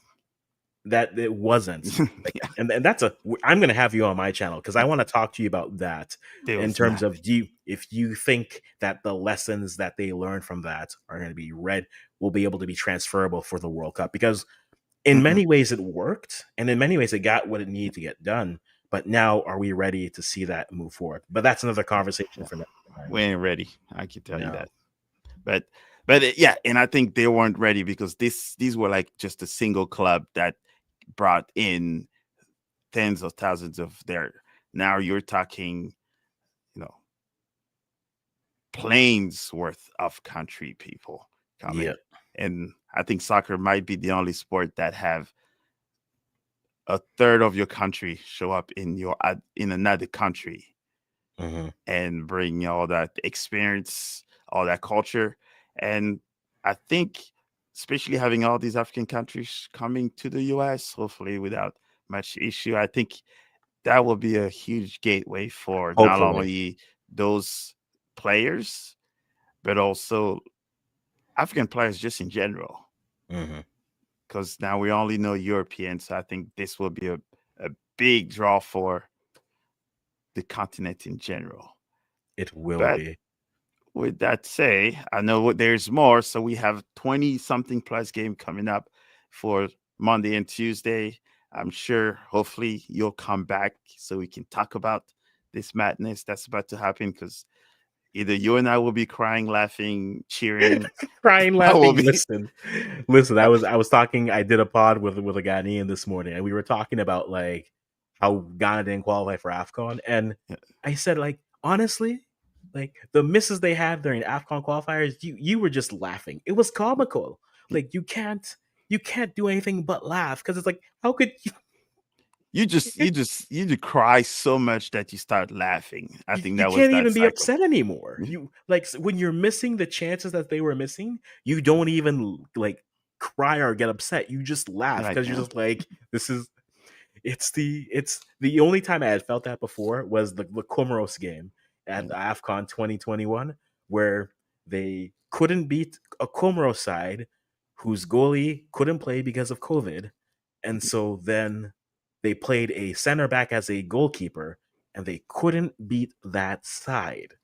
Speaker 2: that it wasn't like,
Speaker 1: Yeah,
Speaker 2: and that's a I'm going to have you on my channel because I want to talk to you about that
Speaker 1: there
Speaker 2: in
Speaker 1: was
Speaker 2: terms of
Speaker 1: nothing.
Speaker 2: do you if you think that the lessons that they learned from that are going to be read will be able to be transferable for the World Cup, because in
Speaker 1: Mm-mm.
Speaker 2: many ways it worked and in many ways it got what it needed to get done, but now are we ready to see that move forward? But that's another conversation
Speaker 1: Yeah,
Speaker 2: for another time.
Speaker 1: we ain't ready. I can tell you
Speaker 2: No.
Speaker 1: that. But yeah, and I think they weren't ready because these were like just a single club that brought in tens of thousands of their. Now you're talking, you know, planes worth of country people
Speaker 2: Yeah.
Speaker 1: coming, and I think soccer might be the only sport that have a third of your country show up in in another country
Speaker 2: Hmm.
Speaker 1: and bring all that experience, all that culture. And I think, especially having all these African countries coming to the US, hopefully without much issue, I think that will be a huge gateway for not
Speaker 2: Hopefully.
Speaker 1: only those players, but also African players just in general.
Speaker 2: Hmm.
Speaker 1: Because now we only know Europeans. So I think this will be a big draw for the continent in general.
Speaker 2: It will
Speaker 1: But
Speaker 2: be.
Speaker 1: with that say, I know there's more. So we have 20 something plus game coming up for Monday and Tuesday. I'm sure hopefully you'll come back so we can talk about this madness that's about to happen because either you and I will be crying, laughing, cheering.
Speaker 2: Crying,
Speaker 1: I will
Speaker 2: laughing.
Speaker 1: be.
Speaker 2: Listen. I was talking. I did a pod with a Ghanaian this morning, and we were talking about like how Ghana didn't qualify for Afcon, and I said like honestly, Like the misses they had during AFCON qualifiers, you were just laughing. It was comical. Like you can't do anything but laugh because it's like how could you
Speaker 1: you cry so much that you start laughing. I think
Speaker 2: you
Speaker 1: that was
Speaker 2: can't
Speaker 1: that
Speaker 2: even be
Speaker 1: cycle.
Speaker 2: upset anymore. You like when you're missing the chances that they were missing, you don't even like cry or get upset. You just
Speaker 1: You're
Speaker 2: laugh
Speaker 1: like,
Speaker 2: because you're
Speaker 1: "Oh,
Speaker 2: just like this is it's the only time I had felt that before was the Comoros game at the AFCON 2021 where they couldn't beat a Comoros side whose goalie couldn't play because of COVID. And so then they played a center back as a goalkeeper and they couldn't beat that side.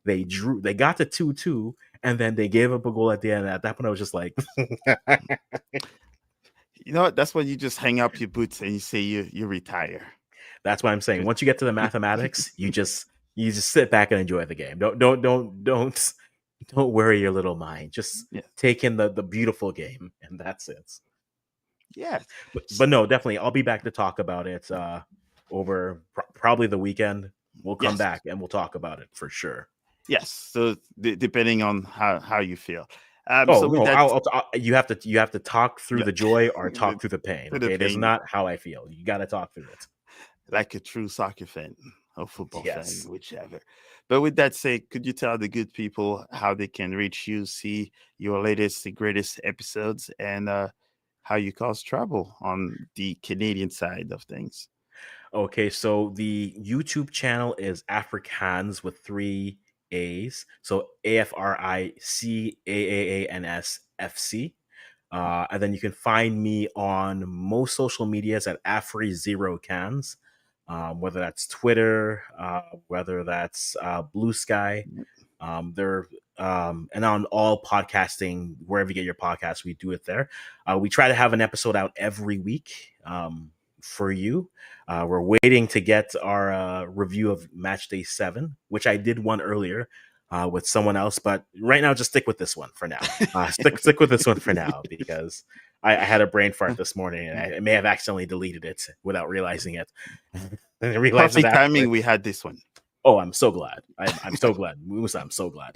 Speaker 2: They got to 2-2 and then they gave up a goal at the end. At that point I was just like
Speaker 1: you know what? That's when you just hang up your boots and you say you retire."
Speaker 2: That's why I'm saying once you get to the mathematics, you just sit back and enjoy the game. Don't worry your little mind. Just
Speaker 1: Yeah.
Speaker 2: take in the beautiful game, and that's it.
Speaker 1: Yes.
Speaker 2: But no, definitely, I'll be back to talk about it over probably the weekend. We'll come
Speaker 1: Yes.
Speaker 2: back and we'll talk about it for sure.
Speaker 1: Yes. So depending on how you feel.
Speaker 2: Oh
Speaker 1: So with
Speaker 2: no,
Speaker 1: that,
Speaker 2: you have to talk through
Speaker 1: yeah,
Speaker 2: the joy or
Speaker 1: the,
Speaker 2: talk through the pain.
Speaker 1: to the
Speaker 2: Okay, it is
Speaker 1: pain,
Speaker 2: not how I feel. You got to talk through it.
Speaker 1: like a true soccer fan or football fan,
Speaker 2: Yes.
Speaker 1: whichever. But with that said, could you tell the good people how they can reach you, see your latest, the greatest episodes, and how you cause trouble on the Canadian side of things?
Speaker 2: Okay, so the YouTube channel is Afrikaans with three A's. So AFRICAANSFC. And then you can find me on most social medias at AfriZeroCans, whether that's Twitter, whether that's Blue Sky. They're and on all podcasting, wherever you get your podcasts, we do it there. We try to have an episode out every week for you. We're waiting to get our review of Match Day 7, which I did one earlier with someone else, but right now, just stick with this one for now. Stick with this one for now because I had a brain fart this morning and I may have accidentally deleted it without realizing it. And I realized it
Speaker 1: Perfect timing.
Speaker 2: afterwards.
Speaker 1: We had this one.
Speaker 2: Oh, I'm so glad. I'm so glad. Musa, I'm so glad.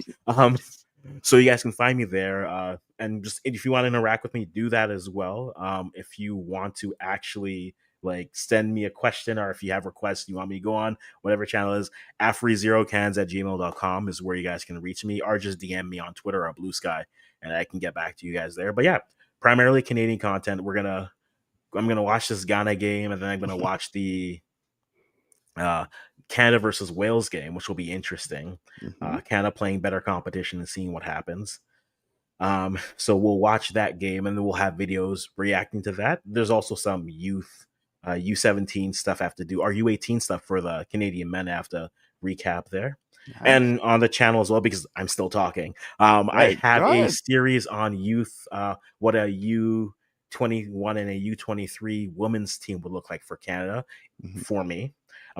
Speaker 2: So you guys can find me there. And just if you want to interact with me, do that as well. If you want to actually like send me a question or if you have requests you want me to go on, whatever channel is, afri0cans@gmail.com is where you guys can reach me, or just DM me on Twitter or Blue Sky and I can get back to you guys there. But yeah, primarily Canadian content. I'm gonna watch this Ghana game and then I'm gonna watch the uh, Canada versus Wales game, which will be interesting.
Speaker 1: Mm-hmm.
Speaker 2: Canada playing better competition and seeing what happens. So we'll watch that game and then we'll have videos reacting to that. There's also some U17 stuff I have to do, or U18 stuff for the Canadian men I have to recap there.
Speaker 1: Nice.
Speaker 2: And on the channel as well, because I'm still talking. I
Speaker 1: Hey,
Speaker 2: have
Speaker 1: go
Speaker 2: a
Speaker 1: ahead.
Speaker 2: series on youth, what a U21 and a U23 women's team would look like for Canada
Speaker 1: Mm-hmm.
Speaker 2: for me.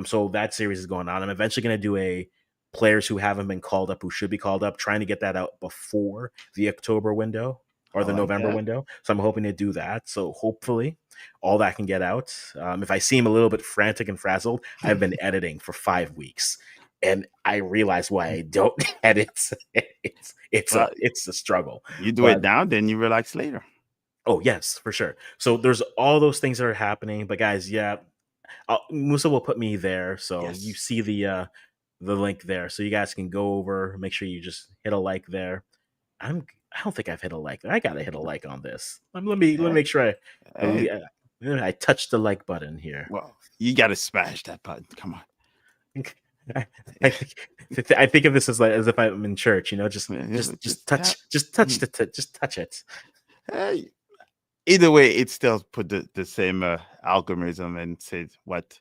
Speaker 2: So that series is going on. I'm eventually going to do a players who haven't been called up, who should be called up, trying to get that out before the October window or
Speaker 1: I
Speaker 2: the
Speaker 1: like
Speaker 2: November
Speaker 1: that.
Speaker 2: window. So I'm hoping to do that. So hopefully all that can get out. If I seem a little bit frantic and frazzled, I've been editing for 5 weeks. And I realize why I don't edit.
Speaker 1: Well,
Speaker 2: It's a struggle.
Speaker 1: you do it
Speaker 2: But
Speaker 1: now, then you relax later.
Speaker 2: oh yes, for sure. So there's all those things that are happening. But guys, yeah, Musa will put me there, so you
Speaker 1: Yes.
Speaker 2: see the link there, so you guys can go over. Make sure you just hit a like there. I don't think I've hit a like. I gotta hit a like on this. Let me
Speaker 1: Hey,
Speaker 2: make sure
Speaker 1: hey,
Speaker 2: I touched the like button here.
Speaker 1: well, you got to smash that button. Come on.
Speaker 2: I, I think of this as if I'm in church. Just
Speaker 1: Just tap.
Speaker 2: just touch just touch it.
Speaker 1: Hey, either way, it still put the same algorithm and said what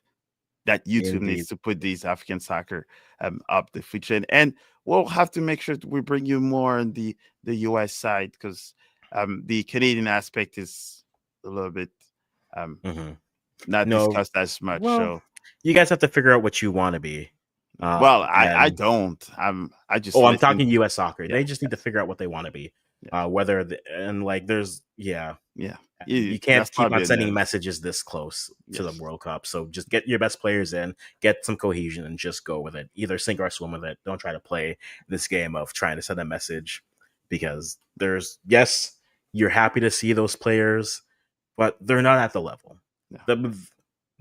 Speaker 1: that YouTube needs
Speaker 2: Indeed.
Speaker 1: to put these African soccer up the food chain. And we'll have to make sure that we bring you more on the US side because the Canadian aspect is a little bit um,
Speaker 2: Hmm.
Speaker 1: not
Speaker 2: No,
Speaker 1: discussed as much.
Speaker 2: well,
Speaker 1: So,
Speaker 2: you guys have to figure out what you want to be.
Speaker 1: well, I
Speaker 2: And
Speaker 1: don't. I just
Speaker 2: oh, I'm
Speaker 1: listen.
Speaker 2: talking U.S. soccer.
Speaker 1: Yeah,
Speaker 2: They just need to
Speaker 1: yes,
Speaker 2: figure out what they want to be.
Speaker 1: yes,
Speaker 2: Whether and like there's yeah.
Speaker 1: yeah.
Speaker 2: You
Speaker 1: That's
Speaker 2: can't keep
Speaker 1: probably
Speaker 2: on
Speaker 1: a
Speaker 2: sending
Speaker 1: no.
Speaker 2: messages this close to the
Speaker 1: Yes.
Speaker 2: World Cup. So just get your best players in, get some cohesion, and just go with it. Either sink or swim with it. Don't try to play this game of trying to send a message, because there's, yes, you're happy to see those players, but they're not at the level.
Speaker 1: No.
Speaker 2: The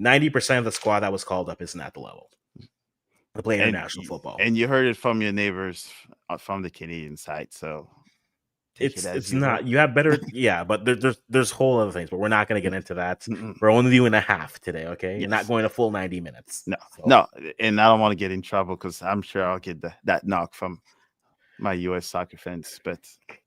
Speaker 2: 90% of the squad that was called up isn't at the level to play
Speaker 1: And
Speaker 2: international football.
Speaker 1: and you heard it from your neighbors from the Canadian side, so take it as
Speaker 2: It's
Speaker 1: you will.
Speaker 2: not, you have better, yeah, but there's whole other things, but we're not going to get into that.
Speaker 1: Mm-mm.
Speaker 2: We're only doing a half today, okay? You're not
Speaker 1: Yes.
Speaker 2: going a full 90 minutes.
Speaker 1: No.
Speaker 2: So
Speaker 1: No. And I don't want to get in trouble because I'm sure I'll get that knock from my U.S. soccer fans, but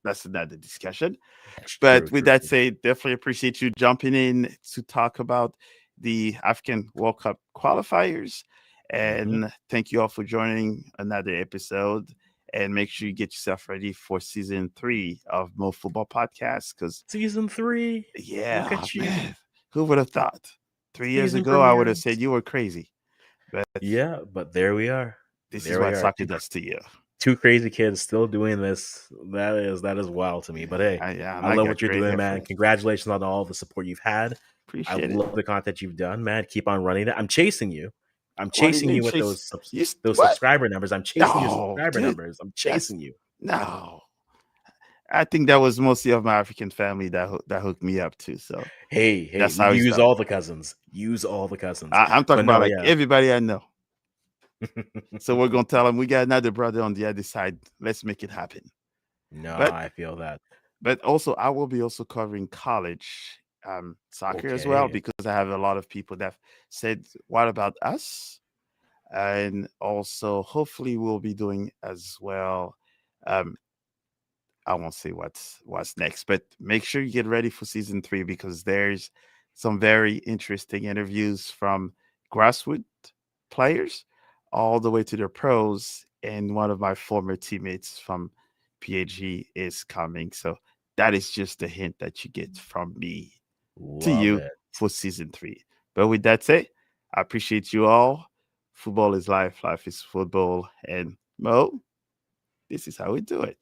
Speaker 1: that's another discussion.
Speaker 2: that's
Speaker 1: But
Speaker 2: true,
Speaker 1: with
Speaker 2: true,
Speaker 1: that
Speaker 2: true.
Speaker 1: said, definitely appreciate you jumping in to talk about the African World Cup qualifiers.
Speaker 2: Hmm.
Speaker 1: And thank you all for joining another episode. And make sure you get yourself ready for season 3 of Mo Football Podcast. Because,
Speaker 2: Season 3. Look
Speaker 1: yeah,
Speaker 2: at you.
Speaker 1: man, who would have thought? 3 years
Speaker 2: Season
Speaker 1: ago, I would have
Speaker 2: premieres.
Speaker 1: said you were crazy. But
Speaker 2: Yeah, but there we are.
Speaker 1: this is
Speaker 2: There we
Speaker 1: what
Speaker 2: are.
Speaker 1: soccer does to you.
Speaker 2: Two crazy kids still doing this. That is wild to me. But hey,
Speaker 1: Yeah, and
Speaker 2: I
Speaker 1: I
Speaker 2: love
Speaker 1: got
Speaker 2: what you're
Speaker 1: great
Speaker 2: doing, man.
Speaker 1: reference.
Speaker 2: Congratulations on all the support you've had. I
Speaker 1: Appreciate it.
Speaker 2: love the content you've done, man. Keep on running it. I'm chasing you. I'm
Speaker 1: What do you
Speaker 2: chasing
Speaker 1: mean,
Speaker 2: you with
Speaker 1: Chase?
Speaker 2: those
Speaker 1: What?
Speaker 2: subscriber numbers. I'm chasing your
Speaker 1: No,
Speaker 2: subscriber
Speaker 1: dude.
Speaker 2: numbers. I'm
Speaker 1: That's
Speaker 2: chasing you.
Speaker 1: no. I think that was mostly of my African family that hooked me up too. So
Speaker 2: Hey,
Speaker 1: that's how it
Speaker 2: use
Speaker 1: started.
Speaker 2: all the cousins. Use all the cousins.
Speaker 1: I'm talking
Speaker 2: But
Speaker 1: about
Speaker 2: no,
Speaker 1: like
Speaker 2: yeah.
Speaker 1: everybody I know. So we're gonna tell them we got another brother on the other side. Let's make it happen.
Speaker 2: No,
Speaker 1: But
Speaker 2: I feel that.
Speaker 1: also I will be also covering college soccer as well
Speaker 2: Okay.
Speaker 1: because I have a lot of people that said, "What about us?" And also hopefully we'll be doing as well. Um, I won't say what's next, but make sure you get ready for season 3 because there's some very interesting interviews from grassroots players all the way to the pros. And one of my former teammates from PAG is coming. So that is just a hint that you get from me to
Speaker 2: Love
Speaker 1: you
Speaker 2: it.
Speaker 1: for season 3. But with that said, I appreciate you all. Football is life, life is football. And Mo, this is how we do it.